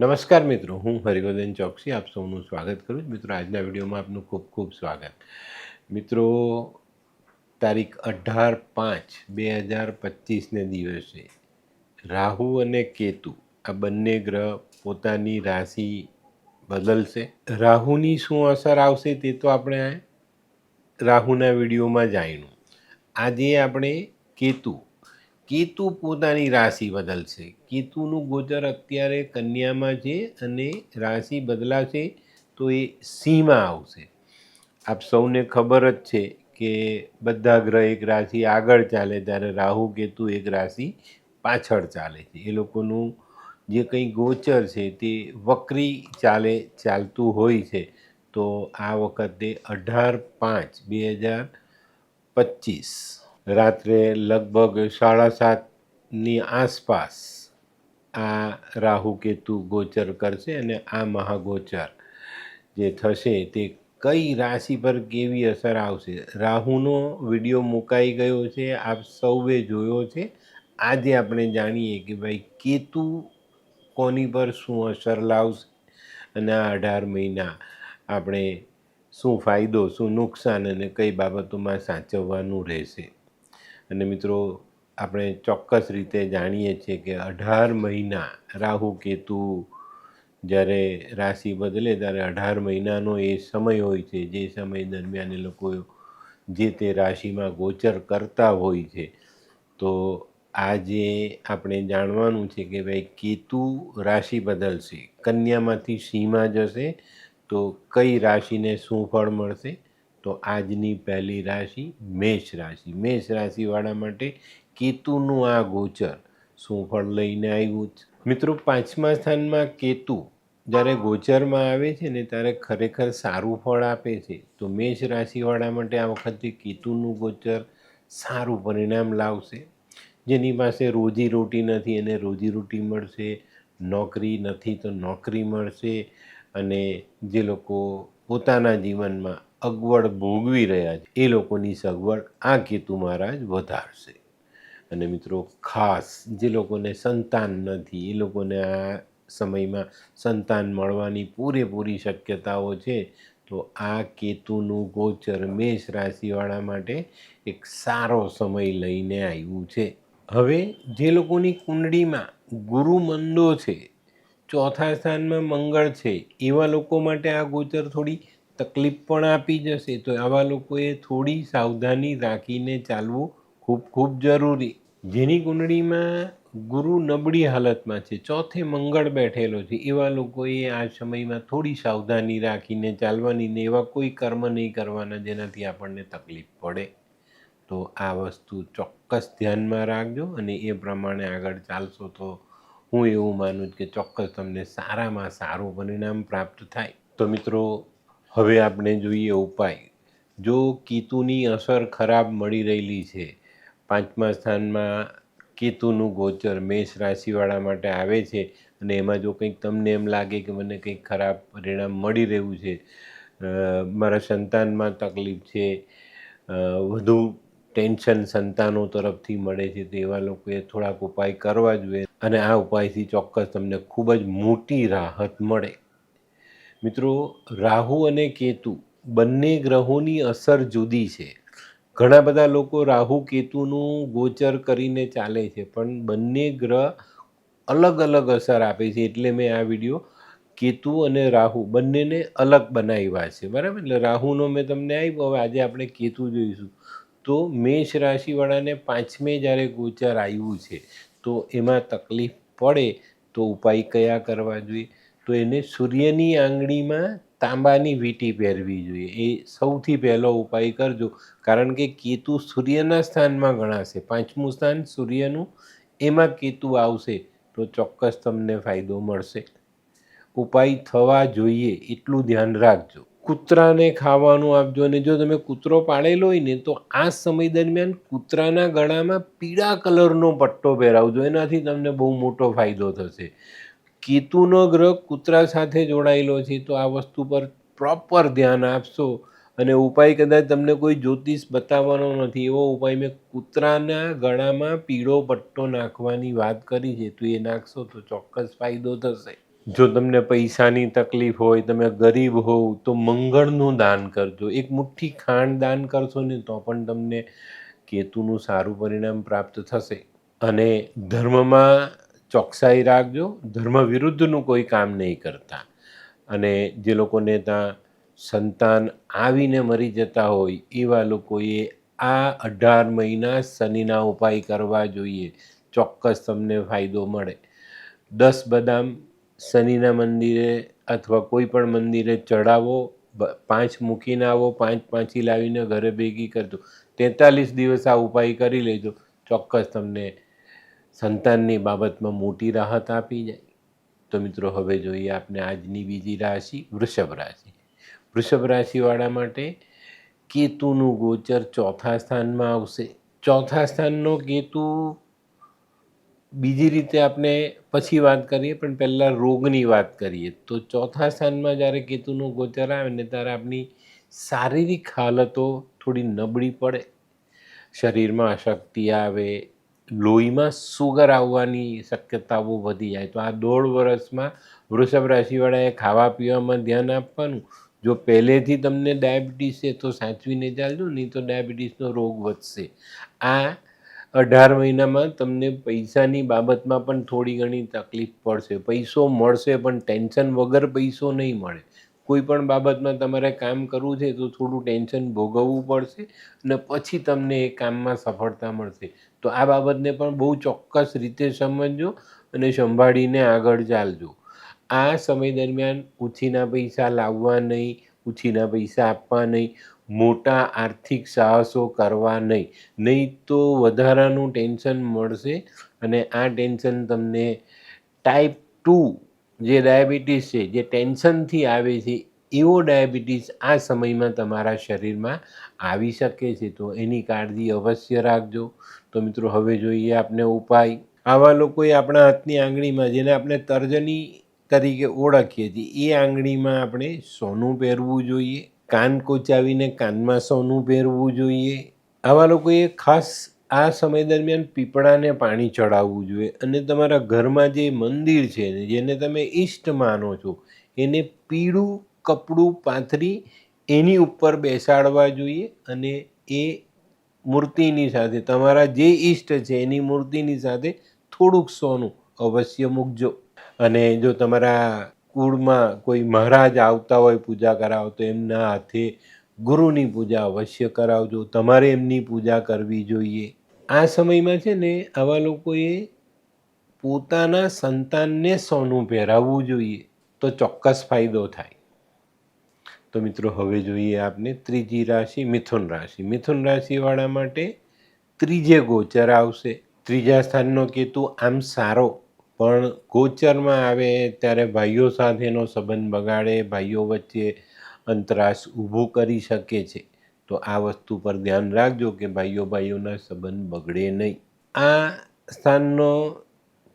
નમસ્કાર મિત્રો, હું હરિવર્ધન ચોકસી આપ સૌનું સ્વાગત કરું છું. મિત્રો, આજના વિડીયોમાં આપનું ખૂબ ખૂબ સ્વાગત. મિત્રો, તારીખ 18/5/2025ને દિવસે રાહુ અને કેતુ આ બંને ગ્રહ પોતાની રાશિ બદલશે. રાહુની શું અસર આવશે તે તો આપણે રાહુના વિડીયોમાં જાણ્યું. આજે આપણે કેતુ પોતાની રાશિ બદલશે. કેતુનું ગોચર અત્યારે કન્યામાં છે અને રાશિ બદલાશે તો એ સિંહમાં આવશે. આપ સૌને ખબર જ છે કે બધા ગ્રહ એક રાશિ આગળ ચાલે ત્યારે રાહુ કેતુ એક રાશિ પાછળ ચાલે છે. એ લોકોનું જે કંઈ ગોચર છે તે વક્રી ચાલતું હોય છે. તો આ વખતે 18/5/2025 રાત્રે લગભગ 7:30ની આસપાસ આ રાહુ કેતુ ગોચર કરશે અને આ મહાગોચર જે થશે તે કઈ રાશિ પર કેવી અસર આવશે. રાહુનો વિડીયો મુકાઈ ગયો છે, આપ સૌએ જોયો છે. આજે આપણે જાણીએ કે ભાઈ કેતુ કોની પર શું અસર લાવશે અને આ 18 મહિના આપણે શું ફાયદો, શું નુકસાન અને કઈ બાબતોમાં સાચવવાનું રહેશે. અને મિત્રો, આપણે ચોક્કસ રીતે જાણીએ છીએ કે 18 મહિના રાહુ કેતુ જ્યારે રાશિ બદલે ત્યારે 18 મહિનાનો એ સમય હોય છે, જે સમય દરમિયાન એ લોકો જે તે રાશિમાં ગોચર કરતા હોય છે. તો આજે આપણે જાણવાનું છે કે ભાઈ કેતુ રાશિ બદલશે, કન્યામાંથી સિંહમાં જશે તો કઈ રાશિને શું ફળ મળશે. તો આજની પહેલી રાશિ મેષ રાશિ. મેષ રાશિવાળા માટે કેતુનું આ ગોચર શું ફળ લઈને આવ્યું છે. મિત્રો, 5મા સ્થાનમાં કેતુ જ્યારે ગોચરમાં આવે છે ને ત્યારે ખરેખર સારું ફળ આપે છે. તો મેષ રાશિવાળા માટે આ વખતે કેતુનું ગોચર સારું પરિણામ લાવશે. જેની પાસે રોજીરોટી નથી એને રોજીરોટી મળશે, નોકરી નથી તો નોકરી મળશે, અને જે લોકો પોતાના જીવનમાં અગવડ ભોગવી રહ્યા છે એ લોકોની સગવડ આ કેતુ મહારાજ વધારશે. અને મિત્રો, ખાસ જે લોકોને સંતાન નથી એ લોકોને આ સમયમાં સંતાન મળવાની પૂરેપૂરી શક્યતાઓ છે. તો આ કેતુનું ગોચર મેષ રાશિવાળા માટે એક સારો સમય લઈને આવ્યું છે. હવે જે લોકોની કુંડળીમાં ગુરુ મંદો છે, ચોથા સ્થાનમાં મંગળ છે, એવા લોકો માટે આ ગોચર થોડી તકલીફ પણ આપી જશે. તો આવા લોકોએ થોડી સાવધાની રાખીને ચાલવું ખૂબ ખૂબ જરૂરી. જેની કુંડળીમાં ગુરુ નબળી હાલતમાં છે, ચોથે મંગળ બેઠેલો છે, એવા લોકોએ આ સમયમાં થોડી સાવધાની રાખીને ચાલવાની ને એવા કોઈ કર્મ નહીં કરવાના જેનાથી આપણને તકલીફ પડે. તો આ વસ્તુ ચોક્કસ ધ્યાનમાં રાખજો અને એ પ્રમાણે આગળ ચાલશો તો હું એવું માનું કે ચોક્કસ તમને સારામાં સારું પરિણામ પ્રાપ્ત થાય. તો મિત્રો, હવે આપણે જોઈએ ઉપાય. જો કેતુની અસર ખરાબ મળી રહેલી છે, 5મા સ્થાનમાં કેતુનું ગોચર મેષ રાશિવાળા માટે આવે છે અને એમાં જો કંઈક તમને એમ લાગે કે મને કંઈક ખરાબ પરિણામ મળી રહ્યું છે, મારા સંતાનમાં તકલીફ છે, વધુ ટેન્શન સંતાનો તરફથી મળે છે, તો એવા લોકોએ થોડાક ઉપાય કરવા જોઈએ અને આ ઉપાયથી ચોક્કસ તમને ખૂબ જ મોટી રાહત મળે. મિત્રો, રાહુ અને કેતુ બંને ગ્રહોની અસર જુદી છે. ઘણા બધા લોકો રાહુ કેતુનું ગોચર કરીને ચાલે છે, પણ બંને ગ્રહ અલગ અલગ અસર આપે છે. એટલે મેં આ વિડીયો કેતુ અને રાહુ બંનેને અલગ બનાવ્યા છે, બરાબર. એટલે રાહુનો મેં તમને આવ્યો, હવે આજે આપણે કેતુ જોઈશું. તો મેષ રાશિવાળાને 5મે જ્યારે ગોચર આવ્યું છે તો એમાં તકલીફ પડે તો ઉપાય કયા કરવા જોઈએ. તો એને સૂર્યની આંગળીમાં તાંબાની વીંટી પહેરવી જોઈએ. એ સૌથી પહેલો ઉપાય કરજો, કારણ કે કેતુ સૂર્યના સ્થાનમાં ગણાશે. 5મું સ્થાન સૂર્યનું, એમાં કેતુ આવશે તો ચોક્કસ તમને ફાયદો મળશે. ઉપાય થવા જોઈએ એટલું ધ્યાન રાખજો. કૂતરાને ખાવાનું આપજો, અને જો તમે કૂતરો પાળેલો હોય ને તો આ સમય દરમિયાન કૂતરાના ગળામાં પીળા કલરનો પટ્ટો પહેરાવજો. એનાથી તમને બહુ મોટો ફાયદો થશે. કેતુનો ગ્રહ કૂતરા સાથે જોડાયેલો છે, તો આ વસ્તુ પર પ્રોપર ધ્યાન આપશો. અને ઉપાય કદાચ તમને કોઈ જ્યોતિષ બતાવવાનો નથી, એવો ઉપાય મેં કૂતરાના ગળામાં પીળો પટ્ટો નાખવાની વાત કરી છે, તો એ નાખશો તો ચોક્કસ ફાયદો થશે. જો તમને પૈસાની તકલીફ હોય, તમે ગરીબ હોવ, તો મંગળનું દાન કરજો. એક મુઠ્ઠી ખાંડ દાન કરશો ને તો પણ તમને કેતુનું સારું પરિણામ પ્રાપ્ત થશે. અને ધર્મમાં ચોકસાઈ રાખજો, ધર્મ વિરુદ્ધનું કોઈ કામ નહીં કરતા. અને જે લોકોને ત્યાં સંતાન આવીને મરી જતા હોય એવા લોકોએ આ 18 મહિના શનિના ઉપાય કરવા જોઈએ. ચોક્કસ તમને ફાયદો મળે. 10 બદામ શનિના મંદિરે અથવા કોઈ પણ મંદિરે ચડાવો, 5 મૂકીને આવો, 5 પાંચી લાવીને ઘરે ભેગી કરજો. 43 દિવસ આ ઉપાય કરી લેજો, ચોક્કસ તમને સંતાનની બાબતમાં મોટી રાહત આપી જાય. તો મિત્રો, હવે જોઈએ આપણે આજની બીજી રાશિ, વૃષભ રાશિ. વૃષભ રાશિવાળા માટે કેતુનું ગોચર ચોથા સ્થાનમાં આવશે. ચોથા સ્થાનનો કેતુ બીજી રીતે આપણે પછી વાત કરીએ, પણ પહેલાં રોગની વાત કરીએ. તો ચોથા સ્થાનમાં જ્યારે કેતુનું ગોચર આવે ને ત્યારે આપણી શારીરિક હાલતો થોડી નબળી પડે, શરીરમાં અશક્તિ આવે, લોહીમાં સુગર આવવાની શક્યતાઓ વધી જાય. તો આ 1.5 વર્ષમાં વૃષભ રાશિવાળાએ ખાવા પીવામાં ધ્યાન આપવાનું. જો પહેલેથી તમને ડાયાબિટીસ છે તો સાચવીને ચાલજો, નહીં તો ડાયાબિટીસનો રોગ વધશે. આ 18 મહિનામાં તમને પૈસાની બાબતમાં પણ થોડી ઘણી તકલીફ પડશે. પૈસો મળશે પણ ટેન્શન વગર પૈસો નહીં મળે. કોઈ પણ બાબતમાં તમારે કામ કરવું છે તો થોડું ટેન્શન ભોગવવું પડશે અને પછી તમને એ કામમાં સફળતા મળશે. તો આ બાબતને પણ બહુ ચોક્કસ રીતે સમજજો અને સંભાળીને આગળ ચાલજો. આ સમય દરમિયાન ઉછીના પૈસા લાવવા નહીં, ઉછીના પૈસા આપવા નહીં, મોટા આર્થિક સાહસો કરવા નહીં તો વધારાનું ટેન્શન મળશે. અને આ ટેન્શન તમને ટાઈપ 2 જે ડાયાબિટીસ છે, જે ટેન્શનથી આવે છે, એવો ડાયાબિટીસ આ સમયમાં તમારા શરીરમાં આવી શકે છે. તો એની કાળજી અવશ્ય રાખજો. તો મિત્રો, હવે જોઈએ આપણે ઉપાય. આવા લોકોએ આપણા હાથની આંગળીમાં, જેને આપણે તર્જની તરીકે ઓળખીએ છીએ, એ આંગળીમાં આપણે સોનું પહેરવું જોઈએ. કાન કોચાવીને કાનમાં સોનું પહેરવું જોઈએ. આવા લોકોએ ખાસ આ સમય દરમિયાન પીપળાને પાણી ચડાવવું જોઈએ. અને તમારા ઘરમાં જે મંદિર છે, જેને તમે ઈષ્ટ માનો છો, એને પીળું કપડું પાથરી એની ઉપર બેસાડવા જોઈએ. અને એ મૂર્તિની સાથે, તમારા જે ઈષ્ટ છે એની મૂર્તિની સાથે થોડુંક સોનું અવશ્ય મૂકજો. અને જો તમારા કુળમાં કોઈ મહારાજ આવતા હોય પૂજા કરાવો, તો એમના હાથે ગુરુની પૂજા અવશ્ય કરાવજો. તમારે એમની પૂજા કરવી જોઈએ. આ સમયમાં છે ને, આવા લોકોએ પોતાના સંતાનને સોનું પહેરાવવું જોઈએ, તો ચોક્કસ ફાયદો થાય. તો મિત્રો, હવે જોઈએ આપણે ત્રીજી રાશિ, મિથુન રાશિ. મિથુન રાશિવાળા માટે ત્રીજે ગોચર આવશે. ત્રીજા સ્થાનનો કેતુ આમ સારો, પણ ગોચરમાં આવે ત્યારે ભાઈઓ સાથેનો સંબંધ બગાડે, ભાઈઓ વચ્ચે અંતરાશ ઊભું કરી શકે છે. તો આ વસ્તુ પર ધ્યાન રાખજો કે ભાઈઓના સંબંધ બગડે નહીં. આ સ્થાનનો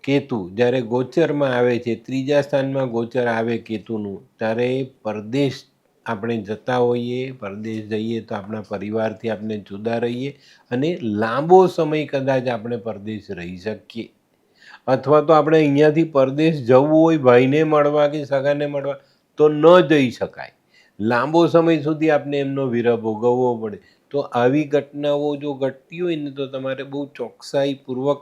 કેતુ જ્યારે ગોચરમાં આવે છે, ત્રીજા સ્થાનમાં ગોચર આવે કેતુનું, ત્યારે પરદેશ આપણે જતા હોઈએ, પરદેશ જઈએ તો આપણા પરિવારથી આપણે જુદા રહીએ અને લાંબો સમય કદાચ આપણે પરદેશ રહી શકીએ. અથવા તો આપણે અહીંયાથી પરદેશ જવું હોય ભાઈને મળવા કે સગાને મળવા, તો ન જઈ શકાય. લાંબો સમય સુધી આપણે એમનો વિરહ ભોગવવો પડે. તો આવી ઘટનાઓ જો ઘટતી હોય ને, તો તમારે બહુ ચોકસાઈપૂર્વક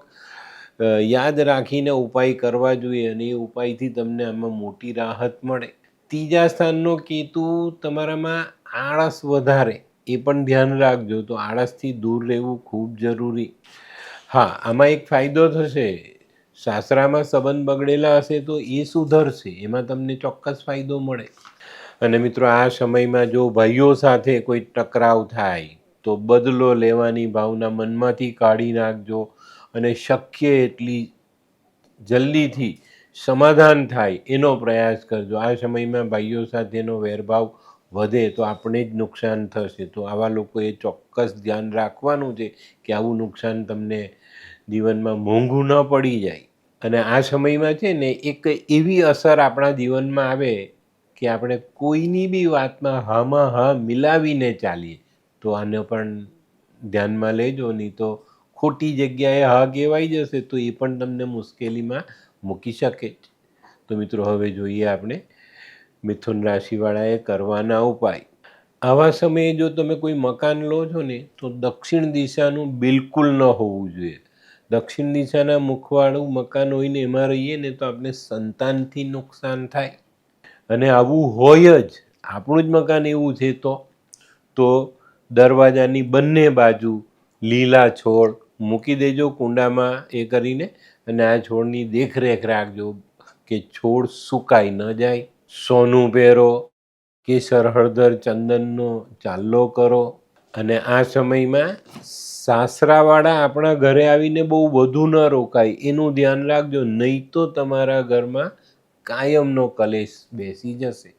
યાદ રાખીને ઉપાય કરવા જોઈએ. અને એ ઉપાયથી તમને આમાં મોટી રાહત મળે. ત્રીજા સ્થાનનો કેતુ તમારામાં આળસ વધારે, એ પણ ધ્યાન રાખજો. તો આળસથી દૂર રહેવું ખૂબ જરૂરી. હા, આમાં એક ફાયદો થશે. સાસરામાં સંબંધ બગડેલા હશે તો એ સુધરશે, એમાં તમને ચોક્કસ ફાયદો મળે. અને મિત્રો, આ સમયમાં જો ભાઈઓ સાથે કોઈ ટકરાવ થાય તો બદલો લેવાની ભાવના મનમાંથી કાઢી નાખજો અને શક્ય એટલી જલ્દીથી સમાધાન થાય એનો પ્રયાસ કરજો. આ સમયમાં ભાઈઓ સાથેનો વેરભાવ વધે તો આપણે જ નુકસાન થશે. તો આવા લોકોએ ચોક્કસ ધ્યાન રાખવાનું છે કે આવું નુકસાન તમને જીવનમાં મોંઘું ન પડી જાય. અને આ સમયમાં છે ને, એક એવી અસર આપણા જીવનમાં આવે કે આપણે કોઈની બી વાતમાં હામાં હા મિલાવીને ચાલીએ. તો આને પણ ધ્યાનમાં લેજો, નહીં તો ખોટી જગ્યાએ હા કહેવાઈ જશે તો એ પણ તમને મુશ્કેલીમાં મૂકી શકે. તો તો મિત્રો હવે જોઈએ આપણે મિથુન રાશિવાળાએ કરવાના ઉપાય. આવા સમયે જો તમે કોઈ મકાન લો છો ને તો દક્ષિણ દિશાનું બિલકુલ ન હોવું જોઈએ. દક્ષિણ દિશાના મુખવાળું મકાન હોય ને એમાં રહીએ ને તો આપણે સંતાનથી નુકસાન થાય. અને આવું હોય જ, આપણું જ મકાન એવું છે તો દરવાજાની બંને બાજુ લીલા છોડ મૂકી દેજો કુંડામાં એ કરીને, અને આ છોડની દેખરેખ રાખજો કે છોડ સુકાઈ ન જાય. સોનું પહેરો, કેસર હળદર ચંદનનો ચાલ્લો કરો. અને આ સમયમાં સાસરાવાળા આપણા ઘરે આવીને બહુ વધુ ન રોકાય એનું ધ્યાન રાખજો, નહીં તો તમારા ઘરમાં કાયમનો કલેશ બેસી જશે.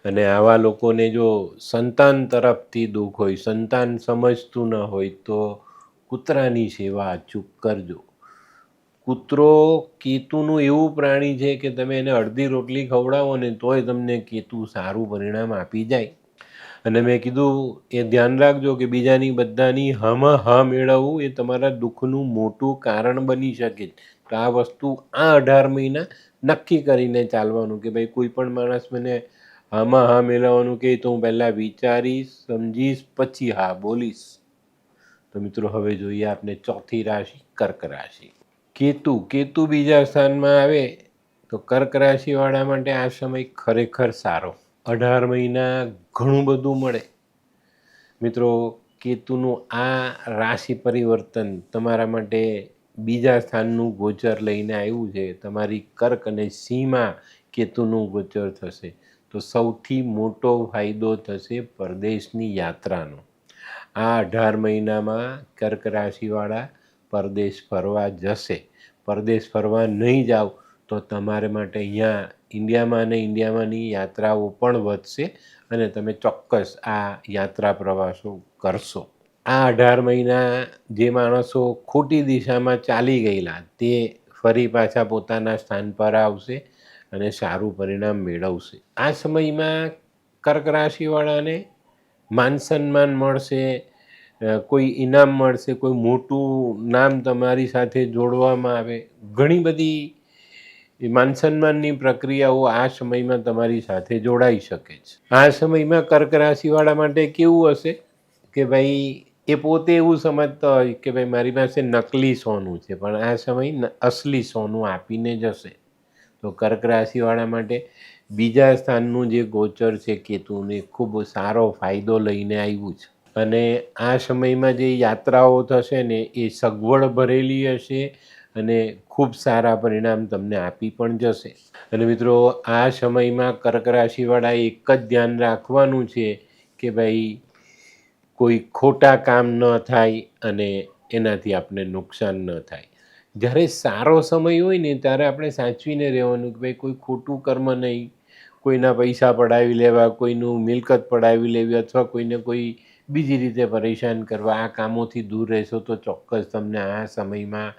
અને આવા લોકોને જો સંતાન તરફથી દુઃખ હોય, સંતાન સમજતું ન હોય તો કૂતરાની સેવા અચૂક કરજો. કૂતરો કેતુનું એવું પ્રાણી છે કે તમે એને અડધી રોટલી ખવડાવો ને તોય તમને કેતુ સારું પરિણામ આપી જાય. અને મેં કીધું એ ધ્યાન રાખજો કે બીજાની બધાની હામાં હા મેળવવું એ તમારા દુઃખનું મોટું કારણ બની શકે. તો આ વસ્તુ આ 18 મહિના નક્કી કરીને ચાલવાનું કે ભાઈ કોઈ પણ માણસ મને હામાં હા મેળવવાનું કહે તો હું પહેલાં વિચારીશ, સમજીશ, પછી હા બોલીશ. તો મિત્રો હવે જોઈએ આપણે ચોથી રાશિ કર્ક રાશિ. કેતુ બીજા સ્થાનમાં આવે તો કર્ક રાશિવાળા માટે આ સમય ખરેખર સારો. 18 મહિના ઘણું બધું મળે. મિત્રો કેતુનું આ રાશિ પરિવર્તન તમારા માટે બીજા સ્થાનનું ગોચર લઈને આવ્યું છે. તમારી કર્ક અને સિંહમાં કેતુનું ગોચર થશે તો સૌથી મોટો ફાયદો થશે પરદેશની યાત્રાનો. આ 18 મહિનામાં કર્ક રાશિવાળા પરદેશ ફરવા જશે. પરદેશ ફરવા નહીં જાઓ તો તમારે માટે અહીંયા ઇન્ડિયામાં અને ઇન્ડિયામાંની યાત્રાઓ પણ વધશે અને તમે ચોક્કસ આ યાત્રા પ્રવાસો કરશો. આ 18 મહિના જે માણસો ખોટી દિશામાં ચાલી ગયેલા તે ફરી પાછા પોતાના સ્થાન પર આવશે અને સારું પરિણામ મેળવશે. આ સમયમાં કર્ક રાશિવાળાને માન સન્માન મળશે, કોઈ ઇનામ મળશે, કોઈ મોટું નામ તમારી સાથે જોડવામાં આવે. ઘણી બધી માન સન્માનની પ્રક્રિયાઓ આ સમયમાં તમારી સાથે જોડાઈ શકે છે. આ સમયમાં કર્ક રાશિવાળા માટે કેવું હશે કે ભાઈ એ પોતે એવું સમજતા હોય કે ભાઈ મારી પાસે નકલી સોનું છે, પણ આ સમય અસલી સોનું આપીને જશે. તો કર્ક રાશિવાળા માટે બીજા સ્થાનનું જે ગોચર છે કેતુને ખૂબ સારો ફાયદો લઈને આવ્યું છે. અને આ સમયમાં જે યાત્રાઓ થશે ને એ સગવડ ભરેલી હશે અને ખૂબ સારા પરિણામ તમને આપી પણ જશે. અને મિત્રો આ સમયમાં કર્ક રાશિવાળા એક જ ધ્યાન રાખવાનું છે કે ભાઈ કોઈ ખોટા કામ ન થાય અને એનાથી આપણે નુકસાન ન થાય. જ્યારે સારો સમય હોય ને ત્યારે આપણે સાચવીને રહેવાનું કે ભાઈ કોઈ ખોટું કર્મ નહીં, કોઈના પૈસા પડાવી લેવા, કોઈનું મિલકત પડાવી લેવી અથવા કોઈને કોઈ બીજી રીતે પરેશાન કરવા. આ કામોથી દૂર રહેશો તો ચોક્કસ તમને આ સમયમાં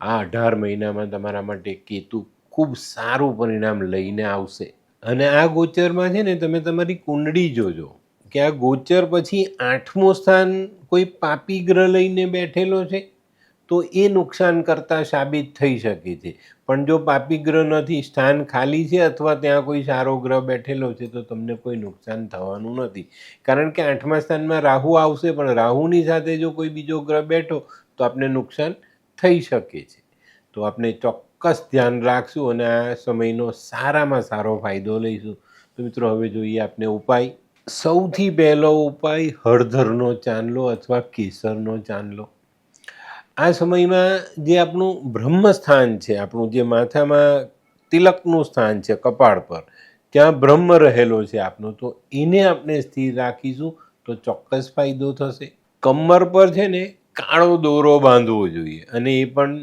આ 18 મહિનામાં તમારા માટે કેતુ ખૂબ સારું પરિણામ લઈને આવશે. અને આ ગોચરમાં છે ને તમે તમારી કુંડળી જોજો કે આ ગોચર પછી 8મું સ્થાન કોઈ પાપી ગ્રહ લઈને બેઠેલો છે તો એ નુકસાન કરતા સાબિત થઈ શકે છે. પણ જો પાપી ગ્રહ નથી, સ્થાન ખાલી છે અથવા ત્યાં કોઈ સારો ગ્રહ બેઠેલો છે તો તમને કોઈ નુકસાન થવાનું નથી. કારણ કે 8મા સ્થાનમાં રાહુ આવશે, પણ રાહુની સાથે જો કોઈ બીજો ગ્રહ બેઠો તો આપણે નુકસાન થઈ શકે છે. તો આપણે ચોક્કસ ધ્યાન રાખશું અને આ સમયનો સારામાં સારો ફાયદો લઈશું. તો મિત્રો હવે જોઈએ આપણે ઉપાય. સૌથી પહેલો ઉપાય હળદરનો ચાંદલો અથવા કેસરનો ચાંદલો. આ સમયમાં જે આપણું બ્રહ્મસ્થાન છે, આપણું જે માથામાં તિલકનું સ્થાન છે કપાળ પર, ત્યાં બ્રહ્મ રહેલો છે આપનો, તો એને આપણે સ્થિર રાખીશું તો ચોક્કસ ફાયદો થશે. કમર પર છે ને કાળો દોરો બાંધવો જોઈએ અને એ પણ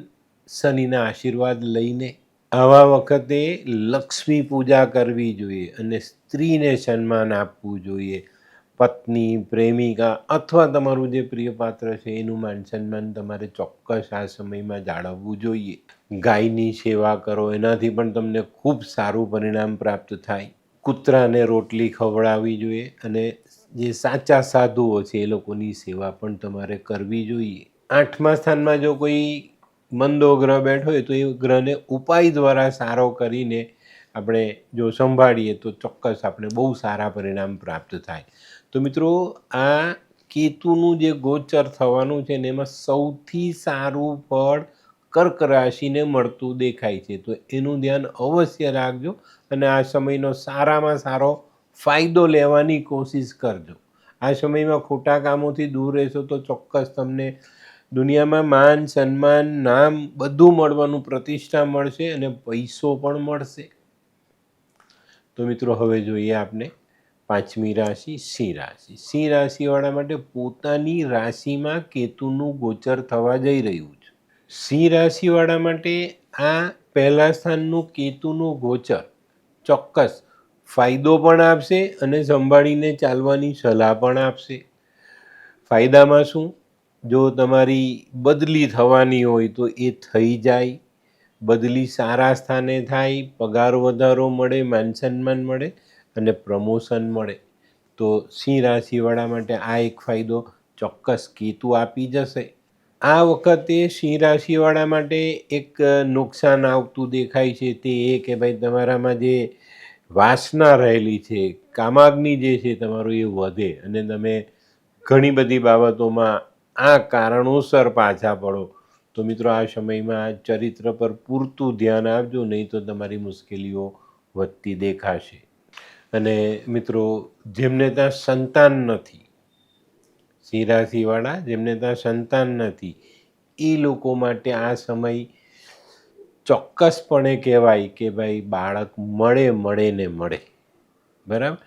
શનિના આશીર્વાદ લઈને. આવા વખતે લક્ષ્મી પૂજા કરવી જોઈએ અને સ્ત્રીને સન્માન આપવું જોઈએ. પત્ની, પ્રેમિકા અથવા તમારું જે પ્રિય પાત્ર છે એનું માન સન્માન તમારે ચોક્કસ આ સમયમાં જાળવવું જોઈએ. ગાયની સેવા કરો, એનાથી પણ તમને ખૂબ સારું પરિણામ પ્રાપ્ત થાય. કૂતરાને રોટલી ખવડાવવી જોઈએ અને જે સાચા સાધુઓ છે એ લોકોની સેવા પણ તમારે કરવી જોઈએ. 8મા સ્થાનમાં જો કોઈ મંદો ગ્રહ બેઠો હોય તો એ ગ્રહને ઉપાય દ્વારા સારો કરીને આપણે જો સંભાળીએ તો ચોક્કસ આપણે બહુ સારા પરિણામ પ્રાપ્ત થાય. તો મિત્રો, આ કેતુનું જે ગોચર થવાનું છે ને એમાં સૌથી સારું ફળ કર્ક રાશિને મળતું દેખાય છે. તો એનું ધ્યાન અવશ્ય રાખજો અને આ સમયનો સારામાં સારો ફાયદો લેવાની કોશિશ કરજો. આ સમયમાં ખોટા કામોથી દૂર રહેશો તો ચોક્કસ તમને દુનિયામાં માન, સન્માન, નામ બધું મળવાનું, પ્રતિષ્ઠા મળશે અને પૈસો પણ મળશે. તો મિત્રો, હવે જોઈએ આપણે પાંચમી રાશિ સિંહ રાશિ. સિંહ રાશિવાળા માટે પોતાની રાશિમાં કેતુનું ગોચર થવા જઈ રહ્યું છે. સિંહ રાશિવાળા માટે આ પહેલા સ્થાનનું કેતુનું ગોચર ચોક્કસ ફાયદો પણ આપશે અને સંભાળીને ચાલવાની સલાહ પણ આપશે. ફાયદામાં શું? જો તમારી બદલી થવાની હોય તો એ થઈ જાય, બદલી સારા સ્થાને થાય, પગાર વધારો મળે, માન સન્માન મળે અને પ્રમોશન મળે. તો સિંહ રાશિવાળા માટે આ એક ફાયદો ચોક્કસ કેતુ આપી જશે. આ વખતે સિંહ રાશિવાળા માટે એક નુકસાન આવતું દેખાય છે. તે એ કે ભાઈ તમારામાં જે વાસના રહેલી છે, કામાગ્નિ જે છે તમારું, એ વધે અને તમે ઘણી બધી બાબતોમાં આ કારણોસર પાછા પડો. તો મિત્રો, આ સમયમાં ચરિત્ર પર પૂરતું ધ્યાન આપજો, નહીં તો તમારી મુશ્કેલીઓ વધતી દેખાશે. અને મિત્રો, જેમને ત્યાં સંતાન નથી, સિંહ રાશિવાળા જેમને ત્યાં સંતાન નથી, એ લોકો માટે આ સમય ચોક્કસપણે કહેવાય કે ભાઈ બાળક મળે ને મળે. બરાબર?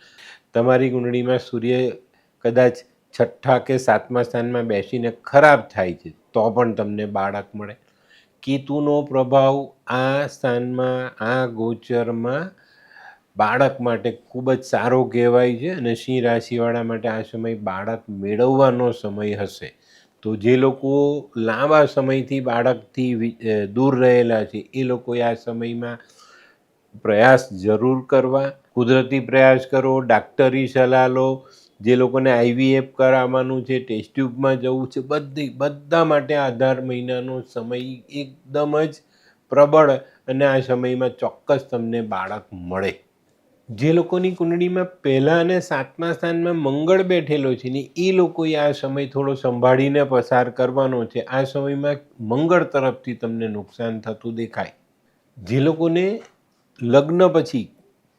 તમારી કુંડળીમાં સૂર્ય કદાચ 6ઠ્ઠા કે 7મા સ્થાનમાં બેસીને ખરાબ થાય છે તો પણ તમને બાળક મળે. કેતુનો પ્રભાવ આ સ્થાનમાં, આ ગોચરમાં બાળક માટે ખૂબ જ સારો કહેવાય છે અને સિંહ રાશિવાળા માટે આ સમય બાળક મેળવવાનો સમય હશે. તો જે લોકો લાંબા સમયથી બાળકથી દૂર રહેલા છે એ લોકોએ આ સમયમાં પ્રયાસ જરૂર કરવા, કુદરતી પ્રયાસ કરો, ડાક્ટરી સલાહ લો. જે લોકોને IVF કરાવવાનું છે, ટેસ્ટ ટ્યુબમાં જવું છે, બધા માટે 18 મહિનાનો સમય એકદમ જ પ્રબળ અને આ સમયમાં ચોક્કસ તમને બાળક મળે. જે લોકોની કુંડળીમાં પહેલા અને 7મા સ્થાનમાં મંગળ બેઠેલો છે ને એ લોકોએ આ સમય થોડો સંભાળીને પસાર કરવાનો છે. આ સમયમાં મંગળ તરફથી તમને નુકસાન થતું દેખાય. જે લોકોને લગ્ન પછી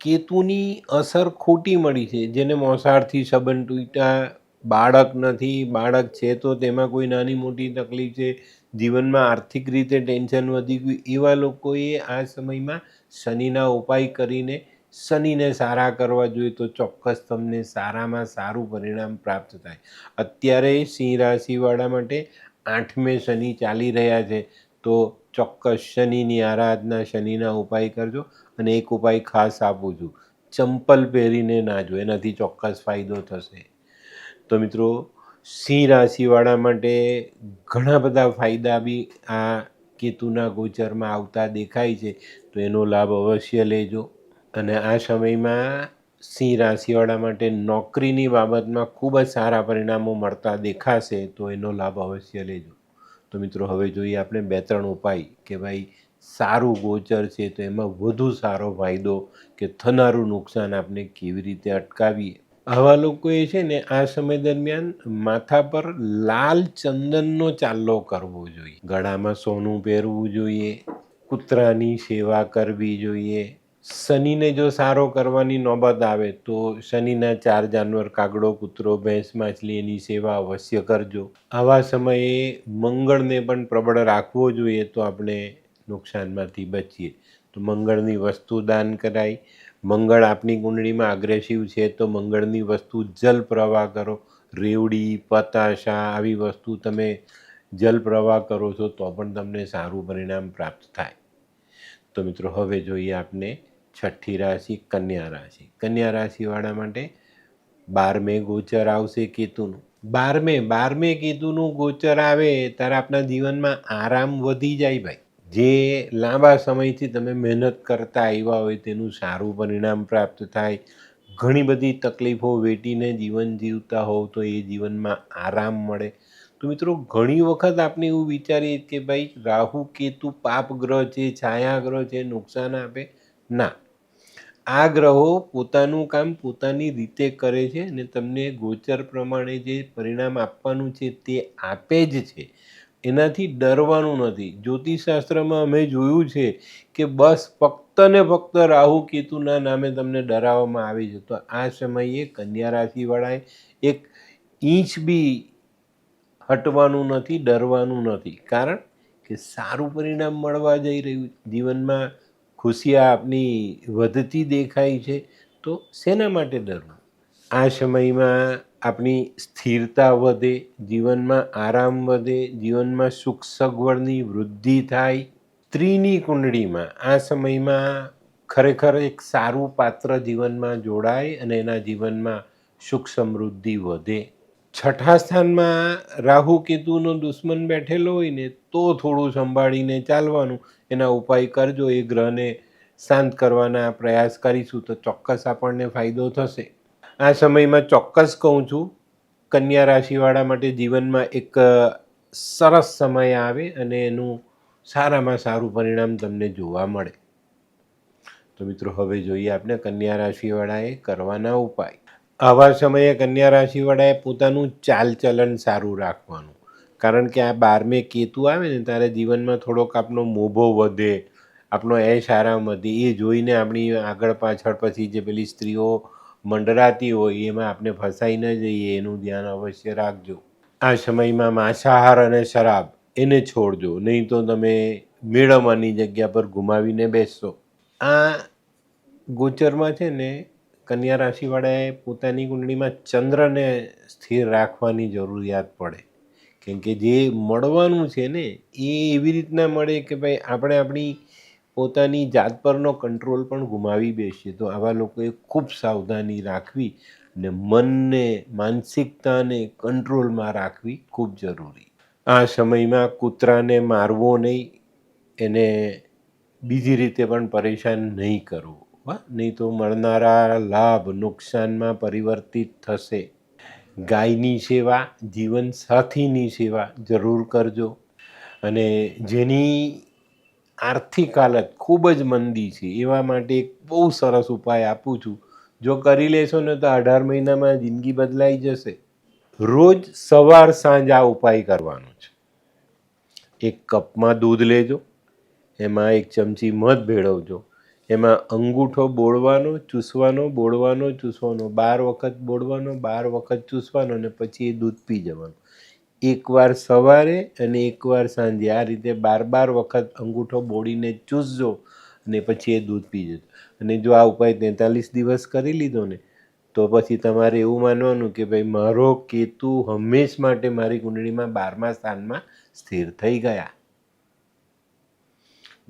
કેતુની અસર ખોટી મળી છે, જેને મોસાળથી સંબંધ તૂટ્યા, બાળક નથી, બાળક છે તો તેમાં કોઈ નાની મોટી તકલીફ છે, જીવનમાં આર્થિક રીતે ટેન્શન વધી ગયું, એવા લોકોએ આ સમયમાં શનિના ઉપાય કરીને શનિને સારા કરવા જોઈએ. તો ચોક્કસ તમને સારામાં સારું પરિણામ પ્રાપ્ત થાય. અત્યારે સિંહ રાશિવાળા માટે 8મે શનિ ચાલી રહ્યા છે. તો ચોક્કસ શનિની આરાધના, શનિના ઉપાય કરજો. અને એક ઉપાય ખાસ આપું છું, ચંપલ પહેરીને ના જો, એનાથી ચોક્કસ ફાયદો થશે. તો મિત્રો, સિંહ રાશિવાળા માટે ઘણા બધા ફાયદા બી આ કેતુના ગોચરમાં આવતા દેખાય છે. તો એનો લાભ અવશ્ય લેજો. અને આ સમયમાં સિંહ રાશિવાળા માટે નોકરીની બાબતમાં ખૂબ જ સારા પરિણામો મળતા દેખાશે. તો એનો લાભ અવશ્ય લેજો. તો મિત્રો, હવે જોઈએ આપણે 2-3 ઉપાય કે ભાઈ સારું ગોચર છે તો એમાં વધુ સારો ફાયદો કે થનારું નુકસાન આપણે કેવી રીતે અટકાવીએ. આવા લોકોએ છે ને આ સમય દરમિયાન માથા પર લાલ ચંદનનો ચાલ્લો કરવો જોઈએ, ગળામાં સોનું પહેરવું જોઈએ, કૂતરાની સેવા કરવી જોઈએ. શનિને જો સારો કરવાની નોબત આવે તો શનિના 4 જાનવર, કાગડો, કૂતરો, ભેંસ, માછલી, એની સેવા અવશ્ય કરજો. આવા સમયે મંગળને પણ પ્રબળ રાખવો જોઈએ તો આપણે નુકસાનમાંથી બચીએ. તો મંગળની વસ્તુ દાન કરાય. મંગળ આપણી કુંડળીમાં અગ્રેસિવ છે તો મંગળની વસ્તુ જલ પ્રવાહ કરો. રેવડી, પતાશા આવી વસ્તુ તમે જલ પ્રવાહ કરો છો તો પણ તમને સારું પરિણામ પ્રાપ્ત થાય. તો મિત્રો, હવે જોઈએ આપણે 6ઠ્ઠી રાશિ કન્યા રાશિ. કન્યા રાશિવાળા માટે 12મે ગોચર આવશે કેતુનું. 12મે કેતુનું ગોચર આવે ત્યારે આપણા જીવનમાં આરામ વધી જાય ભાઈ. જે લાંબા સમયથી તમે મહેનત કરતા આવ્યા હોય તેનું સારું પરિણામ પ્રાપ્ત થાય. ઘણી બધી તકલીફો વેઠીને જીવન જીવતા હોવ તો એ જીવનમાં આરામ મળે. તો મિત્રો, ઘણી વખત આપણે એવું વિચારીએ કે ભાઈ રાહુ કેતુ પાપ ગ્રહ છે, છાયા ગ્રહ છે, નુકસાન આપે. ના, આ ગ્રહો પોતાનું કામ પોતાની રીતે કરે છે અને તમને ગોચર પ્રમાણે જે પરિણામ આપવાનું છે તે આપે જ છે. એનાથી ડરવાનું નથી. જ્યોતિષશાસ્ત્રમાં અમે જોયું છે કે બસ ફક્ત ને ફક્ત રાહુ કેતુના નામે તમને ડરાવવામાં આવે છે. તો આ સમયે કન્યા રાશિવાળાએ એક ઇંચ બી હટવાનું નથી, ડરવાનું નથી. કારણ કે સારું પરિણામ મળવા જઈ રહ્યું. જીવનમાં ખુશિયા આપની વધતી દેખાય છે, તો શેના માટે ડરવું? આ સમયમાં આપણી સ્થિરતા વધે, જીવનમાં આરામ વધે, જીવનમાં સુખ સગવડની વૃદ્ધિ થાય. સ્ત્રીની કુંડળીમાં આ સમયમાં ખરેખર એક સારું પાત્ર જીવનમાં જોડાય અને એના જીવનમાં સુખ સમૃદ્ધિ વધે. છઠ્ઠા સ્થાનમાં રાહુ કેતુનો દુશ્મન બેઠેલો હોય ને તો થોડું સંભાળીને ચાલવાનું. એના ઉપાય કરજો. એ ગ્રહને શાંત કરવાના પ્રયાસ કરીશું તો ચોક્કસ આપણને ફાયદો થશે. આ સમયમાં ચોક્કસ કહું છું, કન્યા રાશિવાળા માટે જીવનમાં એક સરસ સમય આવે અને એનું સારામાં સારું પરિણામ તમને જોવા મળે. તો મિત્રો, હવે જોઈએ આપણે કન્યા રાશિવાળાએ કરવાના ઉપાય. આવા સમયે કન્યા રાશિવાળાએ પોતાનું ચાલચલન સારું રાખવાનું. કારણ કે આ 12મે કેતુ આવે ને ત્યારે જીવનમાં થોડોક આપણો મોભો વધે, આપણો એશ આરામ વધે. એ જોઈને આપણી આગળ પાછળ પછી જે પેલી સ્ત્રીઓ મંડરાતી હોય એમાં આપણે ફસાઈ ન જઈએ, એનું ધ્યાન અવશ્ય રાખજો. આ સમયમાં માંસાહાર અને શરાબ એને છોડજો, નહીં તો તમે મેળવવાની જગ્યા પર ગુમાવીને બેસશો. આ ગોચરમાં છે ને કન્યા રાશિવાળાએ પોતાની કુંડળીમાં ચંદ્રને સ્થિર રાખવાની જરૂરિયાત પડે. કેમ કે જે મળવાનું છે ને એ એવી રીતના મળે કે ભાઈ આપણે આપણી પોતાની જાત પરનો કંટ્રોલ પણ ગુમાવી બેસીએ. તો આવા લોકોએ ખૂબ સાવધાની રાખવી અને મનને, માનસિકતાને કંટ્રોલમાં રાખવી ખૂબ જરૂરી. આ સમયમાં કૂતરાને મારવો નહીં, એને બીજી રીતે પણ પરેશાન નહીં કરવો, નહીં તો મળનારા લાભ નુકસાનમાં પરિવર્તિત થશે. ગાયની સેવા, જીવનસાથીની સેવા જરૂર કરજો. અને જેની આર્થિક હાલત ખૂબ જ મંદી છે એવા માટે એક બહુ સરસ ઉપાય આપું છું. જો કરી લેશો ને તો 18 મહિનામાં જિંદગી બદલાઈ જશે. રોજ સવાર સાંજ આ ઉપાય કરવાનો છે. એક કપમાં દૂધ લેજો, એમાં 1 ચમચી મધ ભેળવજો, એમાં અંગૂઠો બોળવાનો, ચૂસવાનો, બોળવાનો, ચૂસવાનો, 12 વખત બોળવાનો, 12 વખત ચૂસવાનો અને પછી એ દૂધ પી જવાનું. એકવાર સવારે અને એકવાર સાંજે, આ રીતે 12 વખત અંગૂઠો બોળીને ચૂસજો અને પછી એ દૂધ પી જજો. અને જો આ ઉપાય 43 દિવસ કરી લીધો ને તો પછી તમારે એવું માનવાનું કે ભાઈ મારો કેતુ હંમેશ માટે મારી કુંડળીમાં 12મા સ્થાનમાં સ્થિર થઈ ગયા.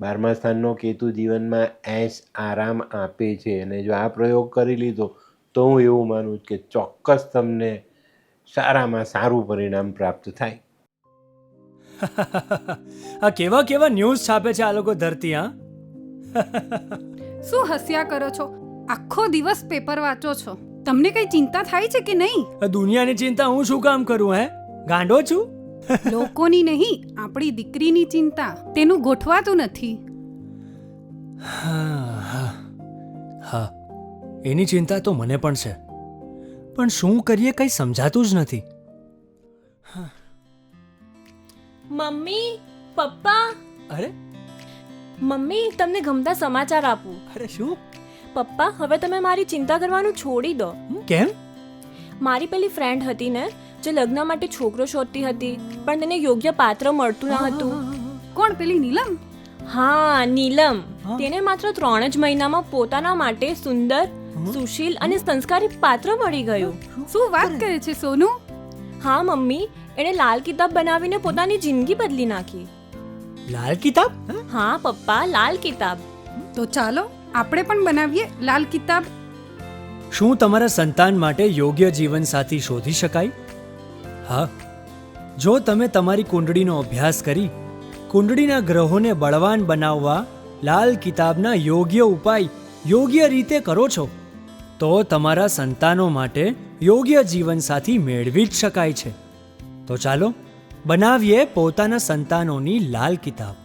12મા સ્થાનનો કેતુ જીવનમાં એશ આરામ આપે છે. અને જો આ પ્રયોગ કરી લીધો તો હું એવું માનું કે ચોક્કસ તમને સારામાં સારું પરિણામ પ્રાપ્ત થાય. આ કેવા કેવા ન્યૂઝ છાપે છે આ લોકો ધરતી. હા, શું હસ્યા કરો છો? આખો દિવસ પેપર વાંચો છો. તમને કઈ ચિંતા થાય છે કે નહીં? આ દુનિયાની ચિંતા હું શું કામ કરું? ગાંડો છું? લોકોની નહીં, આપણી દીકરીની ચિંતા. તેનું ગોઠવાતું નથી. હા, એની ચિંતા તો મને પણ છે, પણ શું કરીએ કંઈ સમજાતું જ નથી. મમ્મી, પપ્પા. અરે મમ્મી, તમને ગમતા સમાચાર આપું. અરે શું? પપ્પા, હવે તમે મારી ચિંતા કરવાનું છોડી દો. કેમ? મારી પેલી ફ્રેન્ડ હતી ને, જે લગ્ન માટે છોકરો શોધતી હતી પણ તેને યોગ્ય પાત્ર મળતું ન હતું. કોણ, પેલી નીલમ? હા, નીલમ. તેને માત્ર 3 જ મહિનામાં પોતાના માટે સુંદર, સુશીલ અને સંસ્કારી પાત્ર મળી ગયું. શું વાત કરે છે સોનુ? હા મમ્મી, એણે લાલ કિતાબ બનાવીને પોતાની જિંદગી બદલી નાખી. લાલ કિતાબ? હા પપ્પા, લાલ કિતાબ. તો ચાલો આપણે પણ બનાવીએ લાલ કિતાબ. શું તમારા સંતાન માટે યોગ્ય જીવનસાથી શોધી શકાય? હા, જો તમે તમારી કુંડળીનો અભ્યાસ કરી કુંડળીના ગ્રહોને બળવાન બનાવવા લાલ કિતાબના યોગ્ય ઉપાય યોગ્ય રીતે કરો છો તો તમારા સંતાનો માટે યોગ્ય જીવનસાથી મેળવી જ શકાય છે. તો ચાલો બનાવીએ પોતાના સંતાનોની લાલ કિતાબ.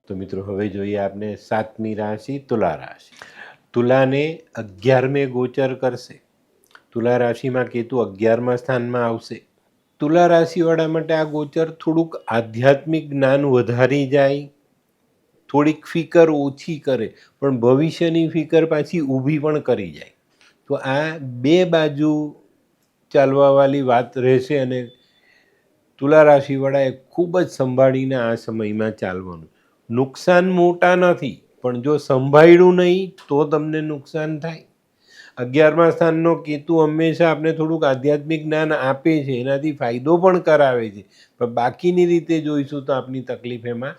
તો મિત્રો હવે જોઈએ આપણે 7મી રાશિ તુલા રાશિ. તુલાને 11મે ગોચર કરશે. તુલા રાશિમાં કેતુ 11મા સ્થાનમાં આવશે. તુલા રાશિવાળા માટે આ ગોચર થોડુંક આધ્યાત્મિક જ્ઞાન વધારી જાય, થોડીક ફિકર ઓછી કરે, પણ ભવિષ્યની ફિકર પાછી ઊભી પણ કરી જાય. તો આ બે બાજુ ચાલવાવાળી વાત રહેશે અને તુલા રાશિવાળાએ ખૂબ જ સંભાળીને આ સમયમાં ચાલવાનું. નુકસાન મોટા નથી, પણ જો સંભાળ્યું નહીં તો તમને નુકસાન થાય. 11મા સ્થાનનો કેતુ હંમેશા આપણે થોડુંક આધ્યાત્મિક જ્ઞાન આપે છે, એનાથી ફાયદો પણ કરાવે છે, પણ બાકીની રીતે જોઈશું તો આપની તકલીફ એમાં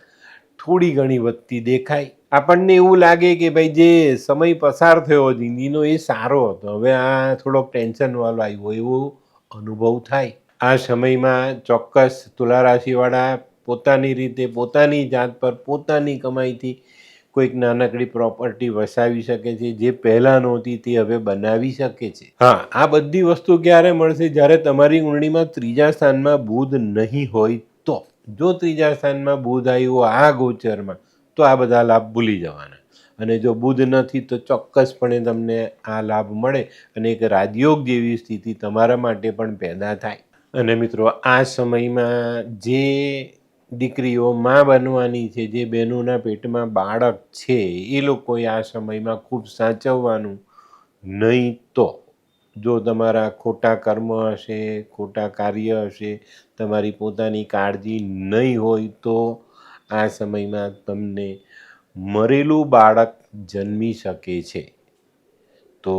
થોડી ઘણી વધતી દેખાય. આપણને એવું લાગે કે ભાઈ જે સમય પસાર થયો જિંદગીનો એ સારો હતો, હવે આ થોડોક ટેન્શનવાળો આવ્યો એવો અનુભવ થાય. આ સમયમાં ચોક્કસ તુલા રાશિવાળા પોતાની રીતે પોતાની જાત પર પોતાની કમાઈથી કોઈક નાનકડી પ્રોપર્ટી વસાવી શકે છે, જે પહેલાં નહોતી તે હવે બનાવી શકે છે. હા, આ બધી વસ્તુ ક્યારે મળશે? જ્યારે તમારી કુંડળીમાં 3જા સ્થાનમાં બુધ નહીં હોય તો. જો 3જા સ્થાનમાં બુધ આવ્યો આ ગોચરમાં તો આ બધા લાભ ભૂલી જવાના, અને જો બુધ નથી તો ચોક્કસપણે તમને આ લાભ મળે અને એક રાજયોગ જેવી સ્થિતિ તમારા માટે પણ પેદા થાય. અને મિત્રો આ સમયમાં જે દીકરીઓ માં બનવાની છે, જે બહેનોના પેટમાં બાળક છે, એ લોકોએ આ સમયમાં ખૂબ સાચવવાનું. નહીં તો જો તમારા ખોટા કર્મ હશે, ખોટા કાર્ય હશે, તમારી પોતાની કાળજી નહીં હોય તો આ સમયમાં તમને મરેલું બાળક જન્મી શકે છે, તો